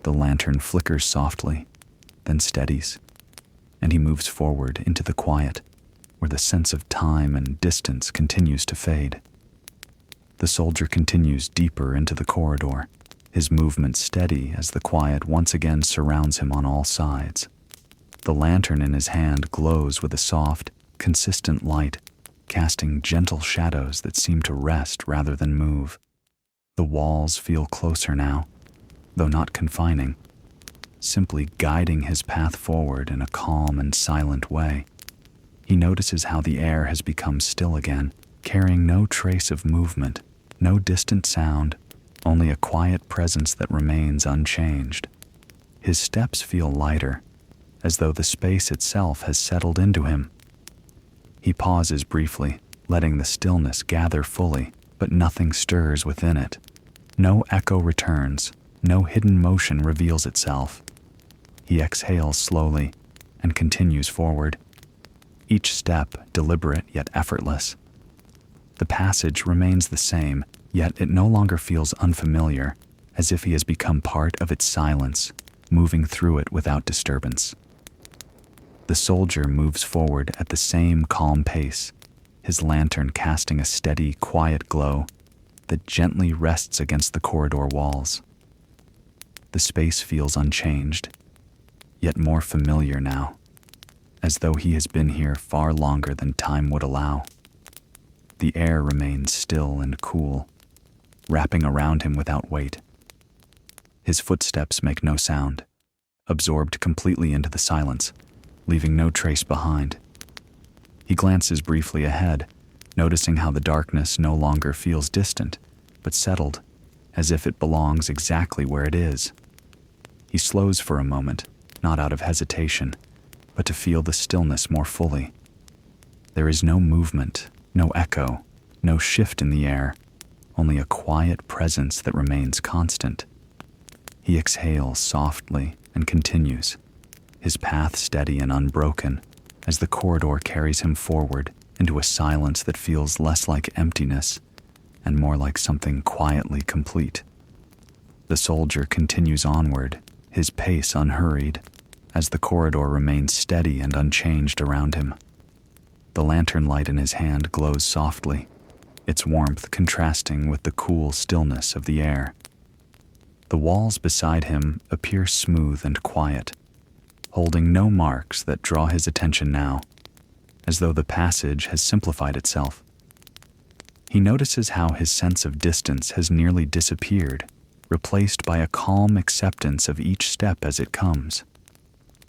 The lantern flickers softly, then steadies, and he moves forward into the quiet, where the sense of time and distance continues to fade. The soldier continues deeper into the corridor, his movement steady as the quiet once again surrounds him on all sides. The lantern in his hand glows with a soft, consistent light, casting gentle shadows that seem to rest rather than move. The walls feel closer now, though not confining, simply guiding his path forward in a calm and silent way. He notices how the air has become still again, carrying no trace of movement, no distant sound, only a quiet presence that remains unchanged. His steps feel lighter, as though the space itself has settled into him. He pauses briefly, letting the stillness gather fully, but nothing stirs within it. No echo returns, no hidden motion reveals itself. He exhales slowly and continues forward, each step deliberate yet effortless. The passage remains the same, yet it no longer feels unfamiliar, as if he has become part of its silence, moving through it without disturbance. The soldier moves forward at the same calm pace, his lantern casting a steady, quiet glow that gently rests against the corridor walls. The space feels unchanged, yet more familiar now, as though he has been here far longer than time would allow. the air remains still and cool, wrapping around him without weight. His footsteps make no sound, absorbed completely into the silence, leaving no trace behind. He glances briefly ahead, noticing how the darkness no longer feels distant, but settled, as if it belongs exactly where it is. He slows for a moment, not out of hesitation, but to feel the stillness more fully. There is no movement, no echo, no shift in the air, only a quiet presence that remains constant. He exhales softly and continues, his path steady and unbroken, as the corridor carries him forward into a silence that feels less like emptiness and more like something quietly complete. The soldier continues onward, his pace unhurried, as the corridor remains steady and unchanged around him. The lantern light in his hand glows softly, its warmth contrasting with the cool stillness of the air. The walls beside him appear smooth and quiet, holding no marks that draw his attention now, as though the passage has simplified itself. He notices how his sense of distance has nearly disappeared, replaced by a calm acceptance of each step as it comes.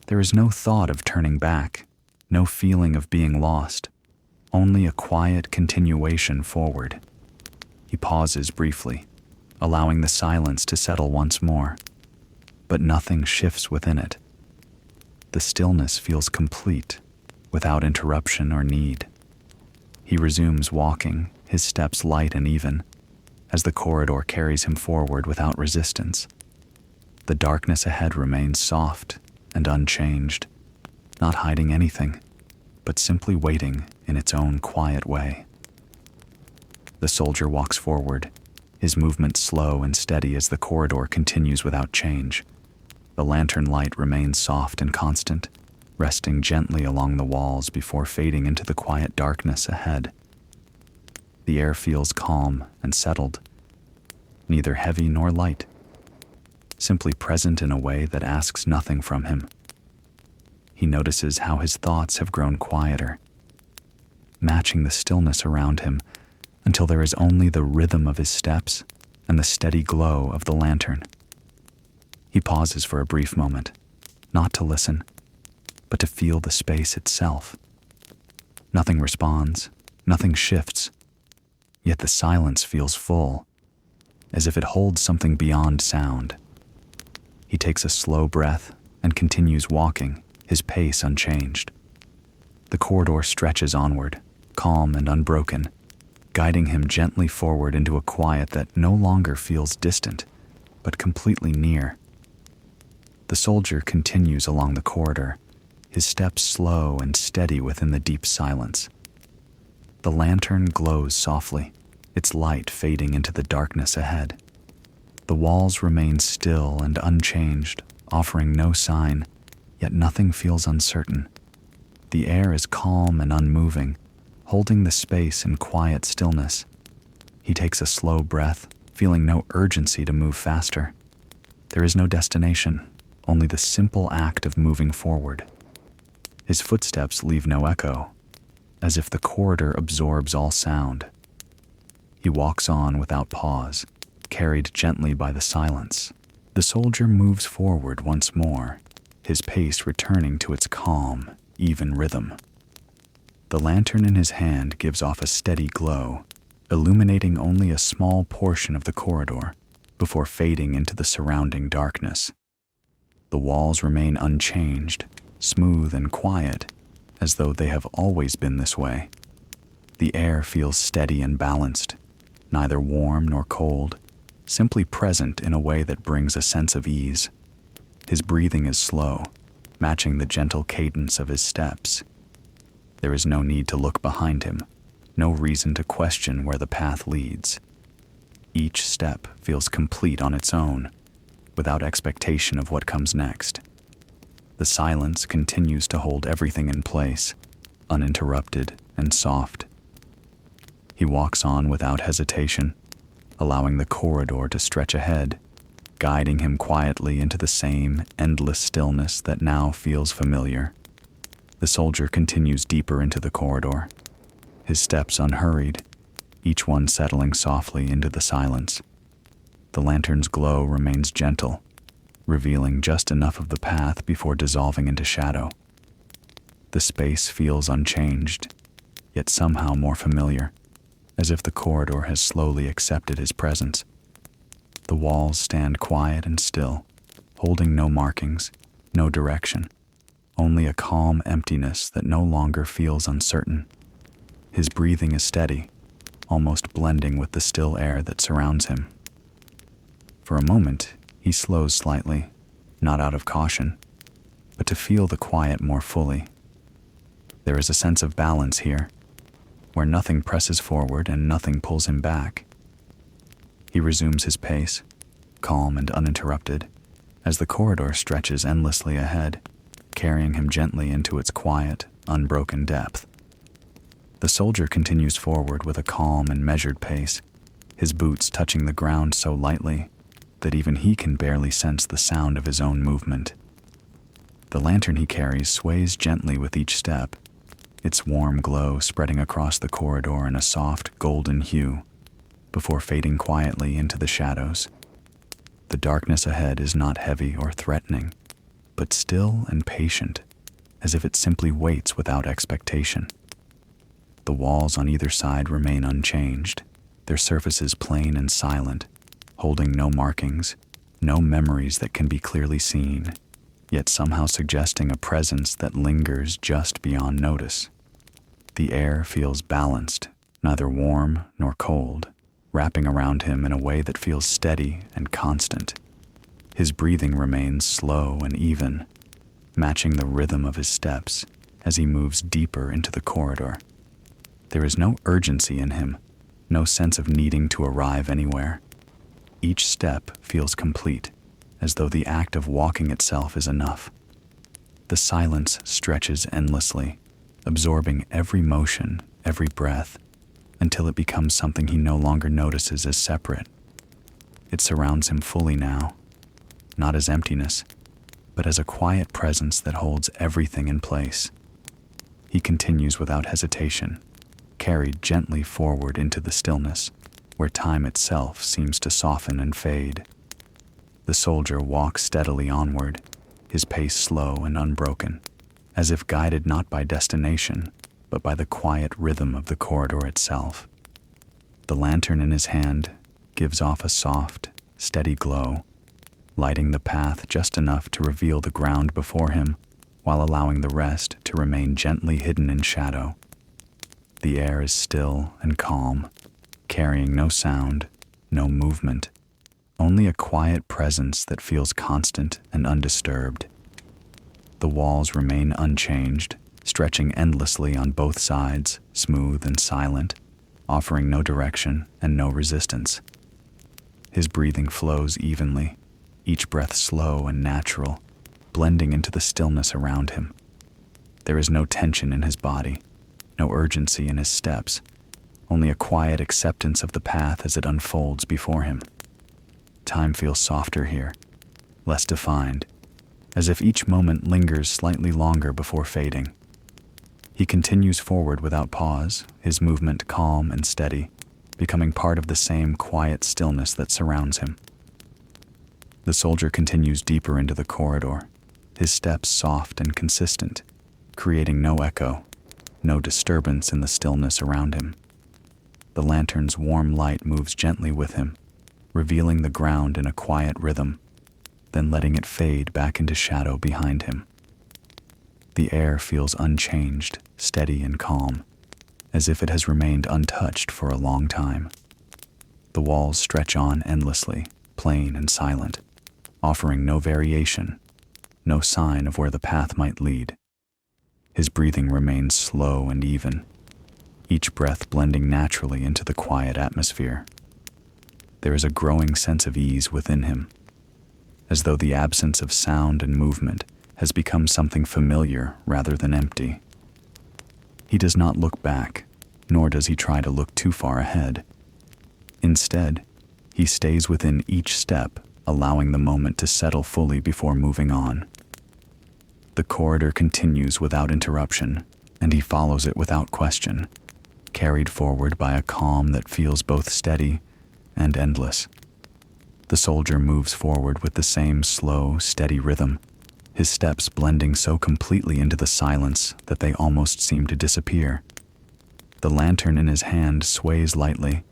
There is no thought of turning back, no feeling of being lost, only a quiet continuation forward. He pauses briefly, allowing the silence to settle once more, but nothing shifts within it. The stillness feels complete, without interruption or need. He resumes walking, his steps light and even, as the corridor carries him forward without resistance. The darkness ahead remains soft and unchanged, not hiding anything, but simply waiting in its own quiet way. The soldier walks forward, his movement slow and steady as the corridor continues without change. The lantern light remains soft and constant, resting gently along the walls before fading into the quiet darkness ahead. The air feels calm and settled, neither heavy nor light, simply present in a way that asks nothing from him. He notices how his thoughts have grown quieter, matching the stillness around him until there is only the rhythm of his steps and the steady glow of the lantern. He pauses for a brief moment, not to listen, but to feel the space itself. Nothing responds, nothing shifts, yet the silence feels full, as if it holds something beyond sound. He takes a slow breath and continues walking, his pace unchanged. The corridor stretches onward, calm and unbroken, guiding him gently forward into a quiet that no longer feels distant, but completely near. The soldier continues along the corridor, his steps slow and steady within the deep silence. The lantern glows softly, its light fading into the darkness ahead. The walls remain still and unchanged, offering no sign, yet nothing feels uncertain. The air is calm and unmoving, holding the space in quiet stillness. He takes a slow breath, feeling no urgency to move faster. There is no destination, only the simple act of moving forward. His footsteps leave no echo, as if the corridor absorbs all sound. He walks on without pause, carried gently by the silence. The soldier moves forward once more, his pace returning to its calm, even rhythm. The lantern in his hand gives off a steady glow, illuminating only a small portion of the corridor before fading into the surrounding darkness. The walls remain unchanged, smooth and quiet, as though they have always been this way. The air feels steady and balanced, neither warm nor cold, simply present in a way that brings a sense of ease. His breathing is slow, matching the gentle cadence of his steps. There is no need to look behind him, no reason to question where the path leads. Each step feels complete on its own, without expectation of what comes next. The silence continues to hold everything in place, uninterrupted and soft. He walks on without hesitation, allowing the corridor to stretch ahead, guiding him quietly into the same endless stillness that now feels familiar. The soldier continues deeper into the corridor, his steps unhurried, each one settling softly into the silence. The lantern's glow remains gentle, revealing just enough of the path before dissolving into shadow. The space feels unchanged, yet somehow more familiar, as if the corridor has slowly accepted his presence. The walls stand quiet and still, holding no markings, no direction, only a calm emptiness that no longer feels uncertain. His breathing is steady, almost blending with the still air that surrounds him. For a moment, he slows slightly, not out of caution, but to feel the quiet more fully. There is a sense of balance here, where nothing presses forward and nothing pulls him back. He resumes his pace, calm and uninterrupted, as the corridor stretches endlessly ahead, carrying him gently into its quiet, unbroken depth. The soldier continues forward with a calm and measured pace, his boots touching the ground so lightly that even he can barely sense the sound of his own movement. The lantern he carries sways gently with each step, its warm glow spreading across the corridor in a soft, golden hue, before fading quietly into the shadows. The darkness ahead is not heavy or threatening, but still and patient, as if it simply waits without expectation. The walls on either side remain unchanged, their surfaces plain and silent, holding no markings, no memories that can be clearly seen, yet somehow suggesting a presence that lingers just beyond notice. The air feels balanced, neither warm nor cold, wrapping around him in a way that feels steady and constant. His breathing remains slow and even, matching the rhythm of his steps as he moves deeper into the corridor. There is no urgency in him, no sense of needing to arrive anywhere. Each step feels complete, as though the act of walking itself is enough. The silence stretches endlessly, absorbing every motion, every breath, until it becomes something he no longer notices as separate. It surrounds him fully now, not as emptiness, but as a quiet presence that holds everything in place. He continues without hesitation, carried gently forward into the stillness, where time itself seems to soften and fade. The soldier walks steadily onward, his pace slow and unbroken, as if guided not by destination, but by the quiet rhythm of the corridor itself. The lantern in his hand gives off a soft, steady glow, lighting the path just enough to reveal the ground before him, while allowing the rest to remain gently hidden in shadow. The air is still and calm, carrying no sound, no movement, only a quiet presence that feels constant and undisturbed. The walls remain unchanged, stretching endlessly on both sides, smooth and silent, offering no direction and no resistance. His breathing flows evenly, each breath slow and natural, blending into the stillness around him. There is no tension in his body, no urgency in his steps, only a quiet acceptance of the path as it unfolds before him. Time feels softer here, less defined, as if each moment lingers slightly longer before fading. He continues forward without pause, his movement calm and steady, becoming part of the same quiet stillness that surrounds him. The soldier continues deeper into the corridor, his steps soft and consistent, creating no echo, no disturbance in the stillness around him. The lantern's warm light moves gently with him, revealing the ground in a quiet rhythm, then letting it fade back into shadow behind him. The air feels unchanged, steady and calm, as if it has remained untouched for a long time. The walls stretch on endlessly, plain and silent, offering no variation, no sign of where the path might lead. His breathing remains slow and even, each breath blending naturally into the quiet atmosphere. There is a growing sense of ease within him, as though the absence of sound and movement has become something familiar rather than empty. He does not look back, nor does he try to look too far ahead. Instead, he stays within each step, allowing the moment to settle fully before moving on. The corridor continues without interruption, and he follows it without question, carried forward by a calm that feels both steady and endless. The soldier moves forward with the same slow, steady rhythm, his steps blending so completely into the silence that they almost seem to disappear. The lantern in his hand sways lightly,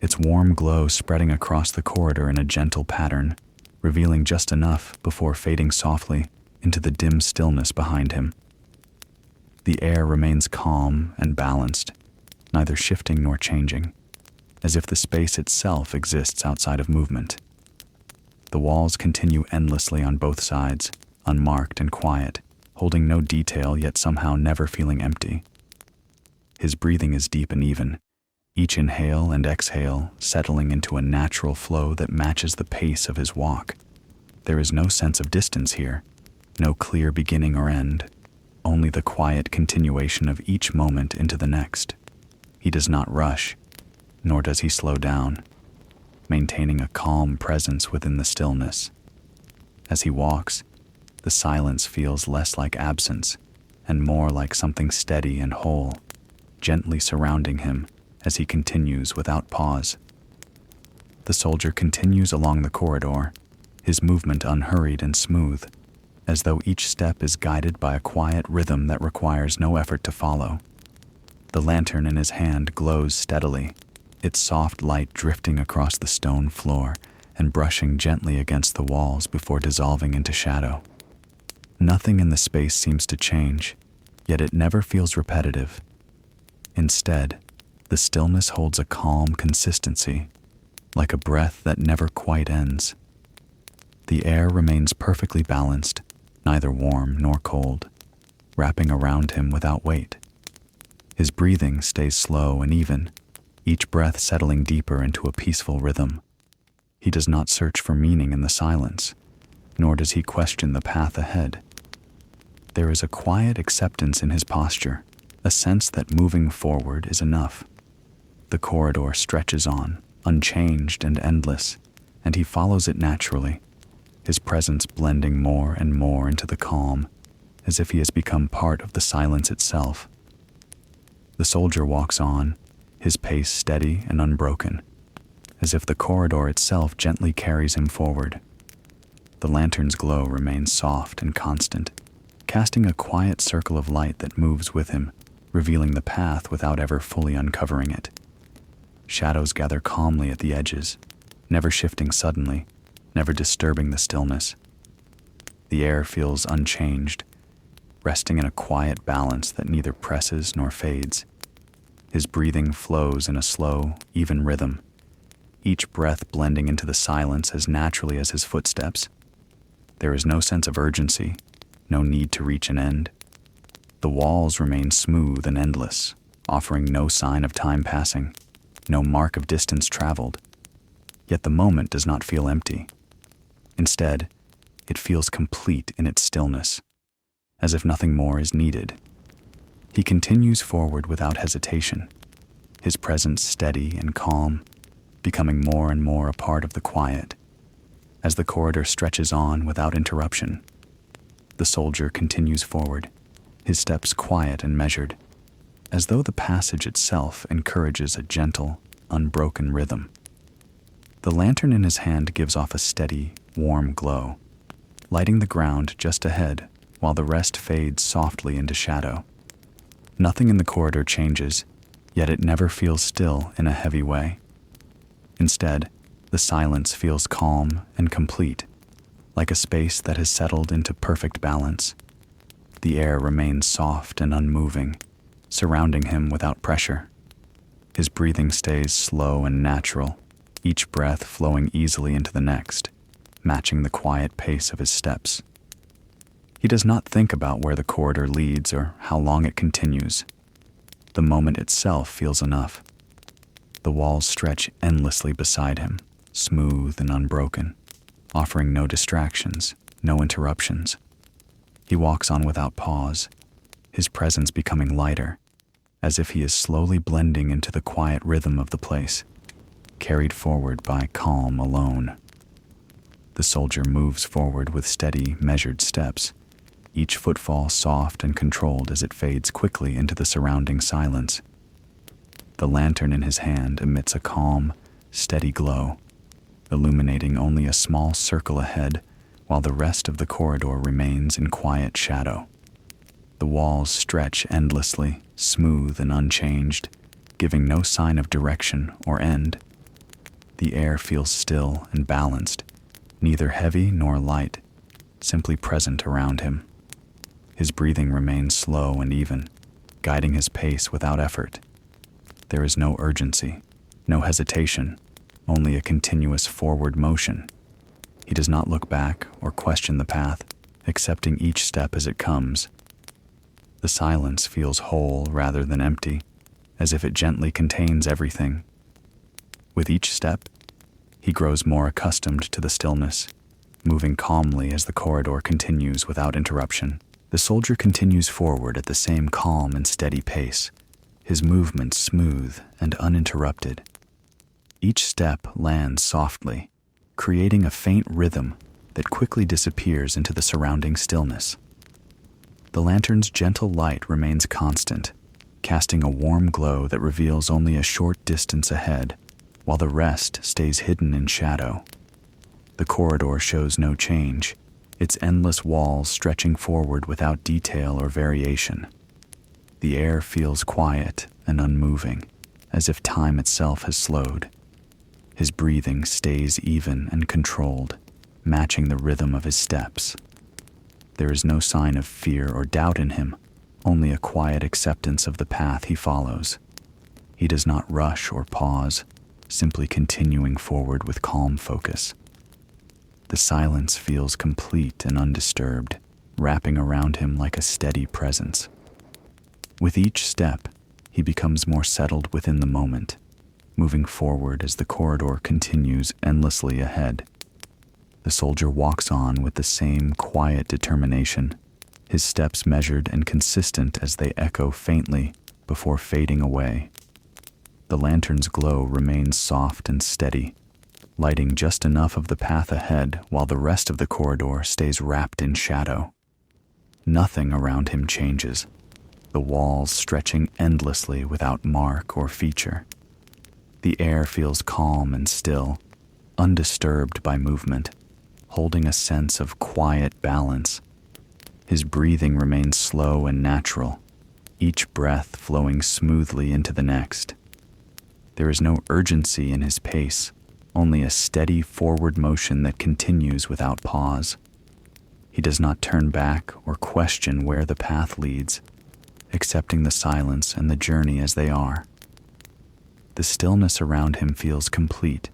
its warm glow spreading across the corridor in a gentle pattern, revealing just enough before fading softly into the dim stillness behind him. The air remains calm and balanced, neither shifting nor changing, as if the space itself exists outside of movement. The walls continue endlessly on both sides, unmarked and quiet, holding no detail yet somehow never feeling empty. His breathing is deep and even, each inhale and exhale settling into a natural flow that matches the pace of his walk. There is no sense of distance here, no clear beginning or end, only the quiet continuation of each moment into the next. He does not rush, nor does he slow down, maintaining a calm presence within the stillness. As he walks, the silence feels less like absence and more like something steady and whole, gently surrounding him as he continues without pause. The soldier continues along the corridor, his movement unhurried and smooth, as though each step is guided by a quiet rhythm that requires no effort to follow. The lantern in his hand glows steadily, its soft light drifting across the stone floor and brushing gently against the walls before dissolving into shadow. Nothing in the space seems to change, yet it never feels repetitive. Instead, the stillness holds a calm consistency, like a breath that never quite ends. The air remains perfectly balanced, neither warm nor cold, wrapping around him without weight. His breathing stays slow and even, each breath settling deeper into a peaceful rhythm. He does not search for meaning in the silence, nor does he question the path ahead. There is a quiet acceptance in his posture, a sense that moving forward is enough. The corridor stretches on, unchanged and endless, and he follows it naturally, his presence blending more and more into the calm, as if he has become part of the silence itself. The soldier walks on, his pace steady and unbroken, as if the corridor itself gently carries him forward. The lantern's glow remains soft and constant, casting a quiet circle of light that moves with him, revealing the path without ever fully uncovering it. Shadows gather calmly at the edges, never shifting suddenly, never disturbing the stillness. The air feels unchanged, resting in a quiet balance that neither presses nor fades. His breathing flows in a slow, even rhythm, each breath blending into the silence as naturally as his footsteps. There is no sense of urgency, no need to reach an end. The walls remain smooth and endless, offering no sign of time passing, no mark of distance traveled. Yet the moment does not feel empty. Instead, it feels complete in its stillness, as if nothing more is needed. He continues forward without hesitation, his presence steady and calm, becoming more and more a part of the quiet. As the corridor stretches on without interruption, the soldier continues forward, his steps quiet and measured, as though the passage itself encourages a gentle, unbroken rhythm. The lantern in his hand gives off a steady, warm glow, lighting the ground just ahead while the rest fades softly into shadow. Nothing in the corridor changes, yet it never feels still in a heavy way. Instead, the silence feels calm and complete, like a space that has settled into perfect balance. The air remains soft and unmoving, surrounding him without pressure. His breathing stays slow and natural, each breath flowing easily into the next, matching the quiet pace of his steps. He does not think about where the corridor leads or how long it continues. The moment itself feels enough. The walls stretch endlessly beside him, smooth and unbroken, offering no distractions, no interruptions. He walks on without pause, his presence becoming lighter, as if he is slowly blending into the quiet rhythm of the place, carried forward by calm alone. The soldier moves forward with steady, measured steps, each footfall soft and controlled as it fades quickly into the surrounding silence. The lantern in his hand emits a calm, steady glow, illuminating only a small circle ahead, while the rest of the corridor remains in quiet shadow. The walls stretch endlessly, smooth and unchanged, giving no sign of direction or end. The air feels still and balanced, neither heavy nor light, simply present around him. His breathing remains slow and even, guiding his pace without effort. There is no urgency, no hesitation, only a continuous forward motion. He does not look back or question the path, accepting each step as it comes. The silence feels whole rather than empty, as if it gently contains everything. With each step, he grows more accustomed to the stillness, moving calmly as the corridor continues without interruption. The soldier continues forward at the same calm and steady pace, his movements smooth and uninterrupted. Each step lands softly, creating a faint rhythm that quickly disappears into the surrounding stillness. The lantern's gentle light remains constant, casting a warm glow that reveals only a short distance ahead, while the rest stays hidden in shadow. The corridor shows no change, its endless walls stretching forward without detail or variation. The air feels quiet and unmoving, as if time itself has slowed. His breathing stays even and controlled, matching the rhythm of his steps. There is no sign of fear or doubt in him, only a quiet acceptance of the path he follows. He does not rush or pause, simply continuing forward with calm focus. The silence feels complete and undisturbed, wrapping around him like a steady presence. With each step, he becomes more settled within the moment, moving forward as the corridor continues endlessly ahead. The soldier walks on with the same quiet determination, his steps measured and consistent as they echo faintly before fading away. The lantern's glow remains soft and steady, lighting just enough of the path ahead while the rest of the corridor stays wrapped in shadow. Nothing around him changes, the walls stretching endlessly without mark or feature. The air feels calm and still, undisturbed by movement, holding a sense of quiet balance. His breathing remains slow and natural, each breath flowing smoothly into the next. There is no urgency in his pace, only a steady forward motion that continues without pause. He does not turn back or question where the path leads, accepting the silence and the journey as they are. The stillness around him feels complete,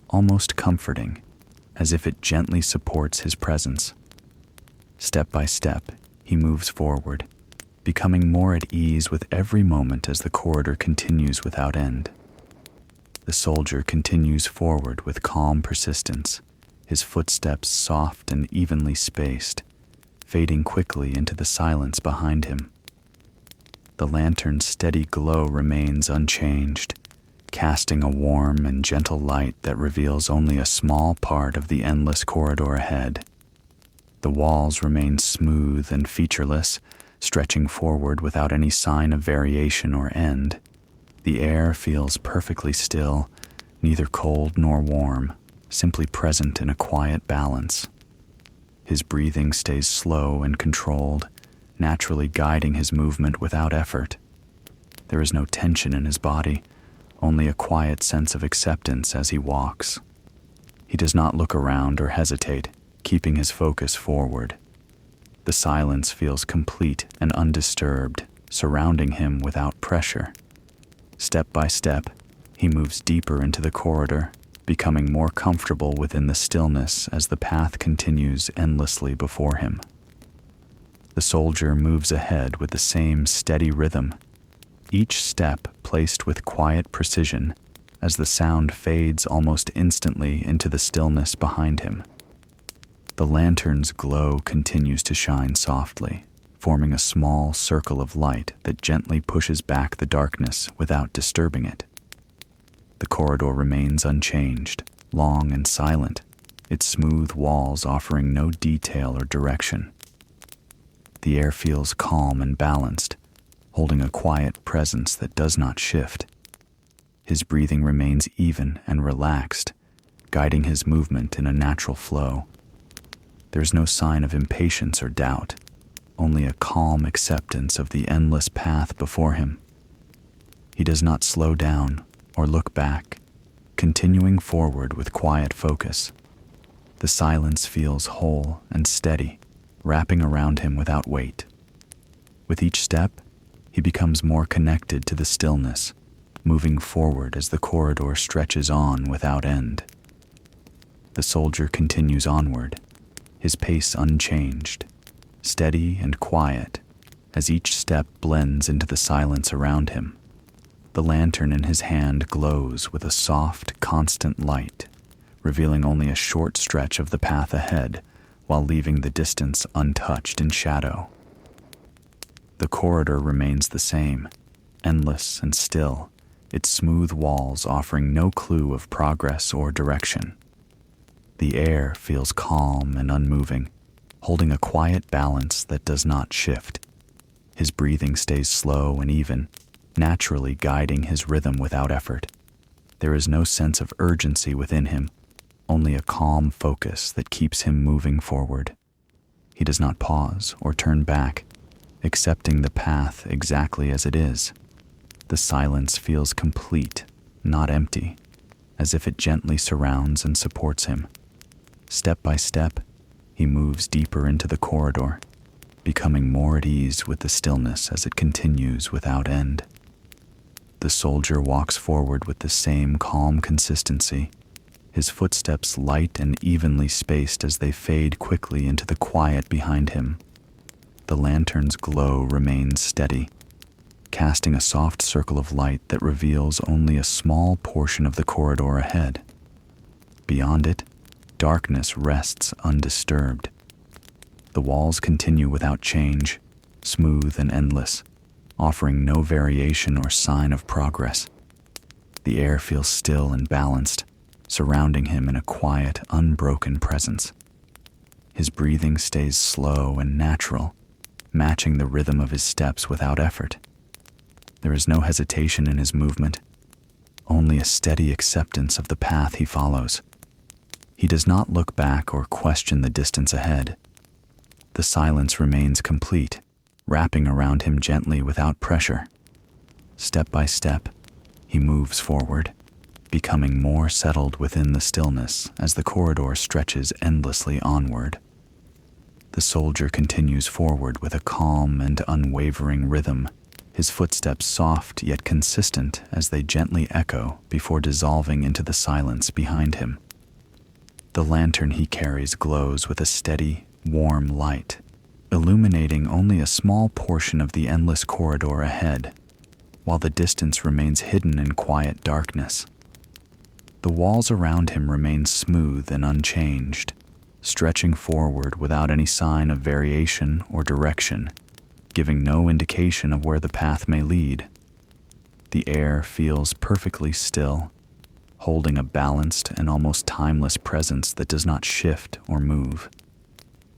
almost comforting, as if it gently supports his presence. Step by step, he moves forward, becoming more at ease with every moment as the corridor continues without end. The soldier continues forward with calm persistence, his footsteps soft and evenly spaced, fading quickly into the silence behind him. The lantern's steady glow remains unchanged, casting a warm and gentle light that reveals only a small part of the endless corridor ahead. The walls remain smooth and featureless, stretching forward without any sign of variation or end. The air feels perfectly still, neither cold nor warm, simply present in a quiet balance. His breathing stays slow and controlled, naturally guiding his movement without effort. There is no tension in his body, only a quiet sense of acceptance as he walks. He does not look around or hesitate, keeping his focus forward. The silence feels complete and undisturbed, surrounding him without pressure. Step by step, he moves deeper into the corridor, becoming more comfortable within the stillness as the path continues endlessly before him. The soldier moves ahead with the same steady rhythm, each step placed with quiet precision as the sound fades almost instantly into the stillness behind him. The lantern's glow continues to shine softly, forming a small circle of light that gently pushes back the darkness without disturbing it. The corridor remains unchanged, long and silent, its smooth walls offering no detail or direction. The air feels calm and balanced, holding a quiet presence that does not shift. His breathing remains even and relaxed, guiding his movement in a natural flow. There's no sign of impatience or doubt, only a calm acceptance of the endless path before him. He does not slow down or look back, continuing forward with quiet focus. The silence feels whole and steady, wrapping around him without weight. With each step, he becomes more connected to the stillness, moving forward as the corridor stretches on without end. The soldier continues onward, his pace unchanged, steady and quiet, as each step blends into the silence around him. The lantern in his hand glows with a soft, constant light, revealing only a short stretch of the path ahead, while leaving the distance untouched in shadow. The corridor remains the same, endless and still, its smooth walls offering no clue of progress or direction. The air feels calm and unmoving, holding a quiet balance that does not shift. His breathing stays slow and even, naturally guiding his rhythm without effort. There is no sense of urgency within him, only a calm focus that keeps him moving forward. He does not pause or turn back, accepting the path exactly as it is. The silence feels complete, not empty, as if it gently surrounds and supports him. Step by step, he moves deeper into the corridor, becoming more at ease with the stillness as it continues without end. The soldier walks forward with the same calm consistency, his footsteps light and evenly spaced as they fade quickly into the quiet behind him. The lantern's glow remains steady, casting a soft circle of light that reveals only a small portion of the corridor ahead. Beyond it, darkness rests undisturbed. The walls continue without change, smooth and endless, offering no variation or sign of progress. The air feels still and balanced, surrounding him in a quiet, unbroken presence. His breathing stays slow and natural, matching the rhythm of his steps without effort. There is no hesitation in his movement, only a steady acceptance of the path he follows. He does not look back or question the distance ahead. The silence remains complete, wrapping around him gently without pressure. Step by step, he moves forward, becoming more settled within the stillness as the corridor stretches endlessly onward. The soldier continues forward with a calm and unwavering rhythm, his footsteps soft yet consistent as they gently echo before dissolving into the silence behind him. The lantern he carries glows with a steady, warm light, illuminating only a small portion of the endless corridor ahead, while the distance remains hidden in quiet darkness. The walls around him remain smooth and unchanged, stretching forward without any sign of variation or direction, giving no indication of where the path may lead. The air feels perfectly still, holding a balanced and almost timeless presence that does not shift or move.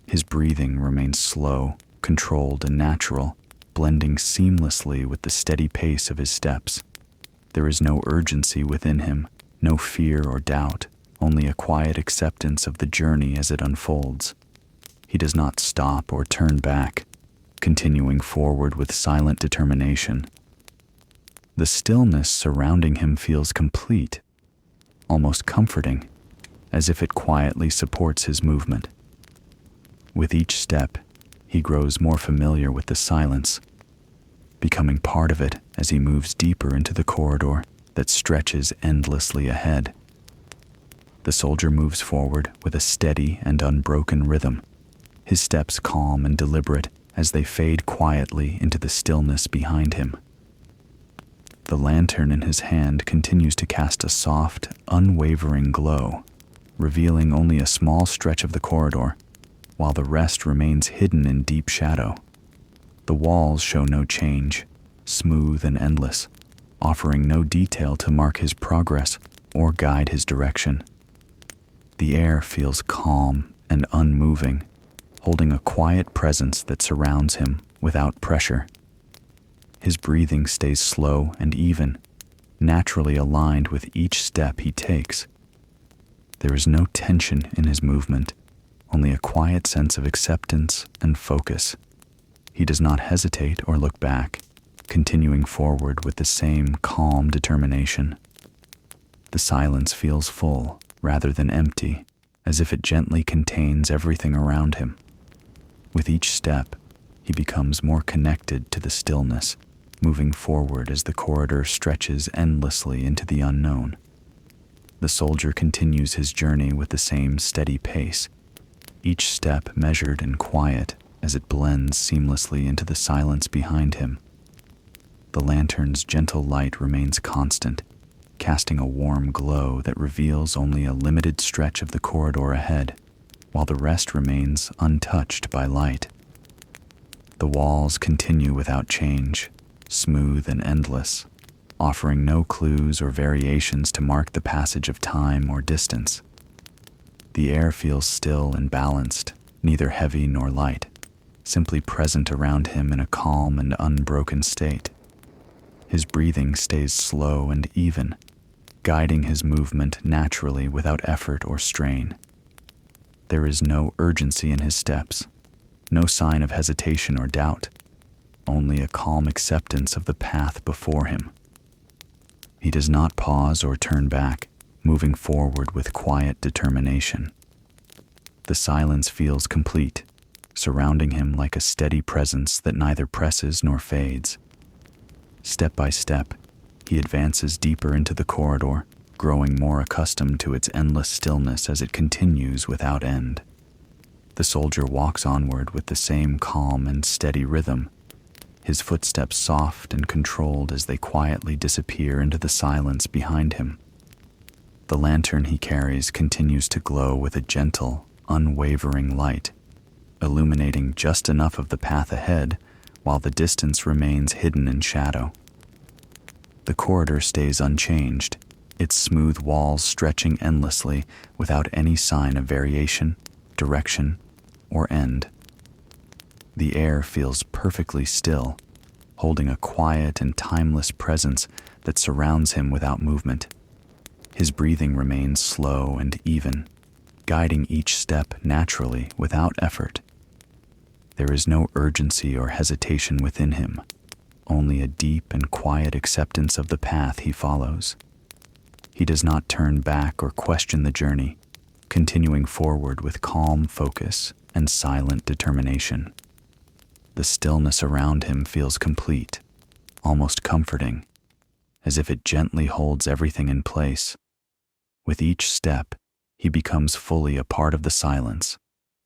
His breathing remains slow, controlled, and natural, blending seamlessly with the steady pace of his steps. There is no urgency within him, no fear or doubt, only a quiet acceptance of the journey as it unfolds. He does not stop or turn back, continuing forward with silent determination. The stillness surrounding him feels complete, almost comforting, as if it quietly supports his movement. With each step, he grows more familiar with the silence, becoming part of it as he moves deeper into the corridor that stretches endlessly ahead. The soldier moves forward with a steady and unbroken rhythm, his steps calm and deliberate as they fade quietly into the stillness behind him. The lantern in his hand continues to cast a soft, unwavering glow, revealing only a small stretch of the corridor, while the rest remains hidden in deep shadow. The walls show no change, smooth and endless, offering no detail to mark his progress or guide his direction. The air feels calm and unmoving, holding a quiet presence that surrounds him without pressure. His breathing stays slow and even, naturally aligned with each step he takes. There is no tension in his movement, only a quiet sense of acceptance and focus. He does not hesitate or look back, continuing forward with the same calm determination. The silence feels full rather than empty, as if it gently contains everything around him. With each step, he becomes more connected to the stillness, moving forward as the corridor stretches endlessly into the unknown. The soldier continues his journey with the same steady pace, each step measured and quiet as it blends seamlessly into the silence behind him. The lantern's gentle light remains constant, casting a warm glow that reveals only a limited stretch of the corridor ahead, while the rest remains untouched by light. The walls continue without change, smooth and endless, offering no clues or variations to mark the passage of time or distance. The air feels still and balanced, neither heavy nor light, simply present around him in a calm and unbroken state. His breathing stays slow and even, guiding his movement naturally without effort or strain. There is no urgency in his steps, no sign of hesitation or doubt, only a calm acceptance of the path before him. He does not pause or turn back, moving forward with quiet determination. The silence feels complete, surrounding him like a steady presence that neither presses nor fades. Step by step, he advances deeper into the corridor, growing more accustomed to its endless stillness as it continues without end. The soldier walks onward with the same calm and steady rhythm, his footsteps soft and controlled as they quietly disappear into the silence behind him. The lantern he carries continues to glow with a gentle, unwavering light, illuminating just enough of the path ahead while the distance remains hidden in shadow. The corridor stays unchanged, its smooth walls stretching endlessly without any sign of variation, direction, or end. The air feels perfectly still, holding a quiet and timeless presence that surrounds him without movement. His breathing remains slow and even, guiding each step naturally without effort. There is no urgency or hesitation within him, only a deep and quiet acceptance of the path he follows. He does not turn back or question the journey, continuing forward with calm focus and silent determination. The stillness around him feels complete, almost comforting, as if it gently holds everything in place. With each step, he becomes fully a part of the silence,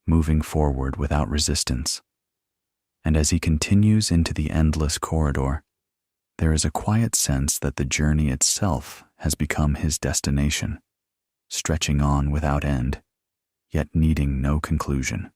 moving forward without resistance. And as he continues into the endless corridor, there is a quiet sense that the journey itself has become his destination, stretching on without end, yet needing no conclusion.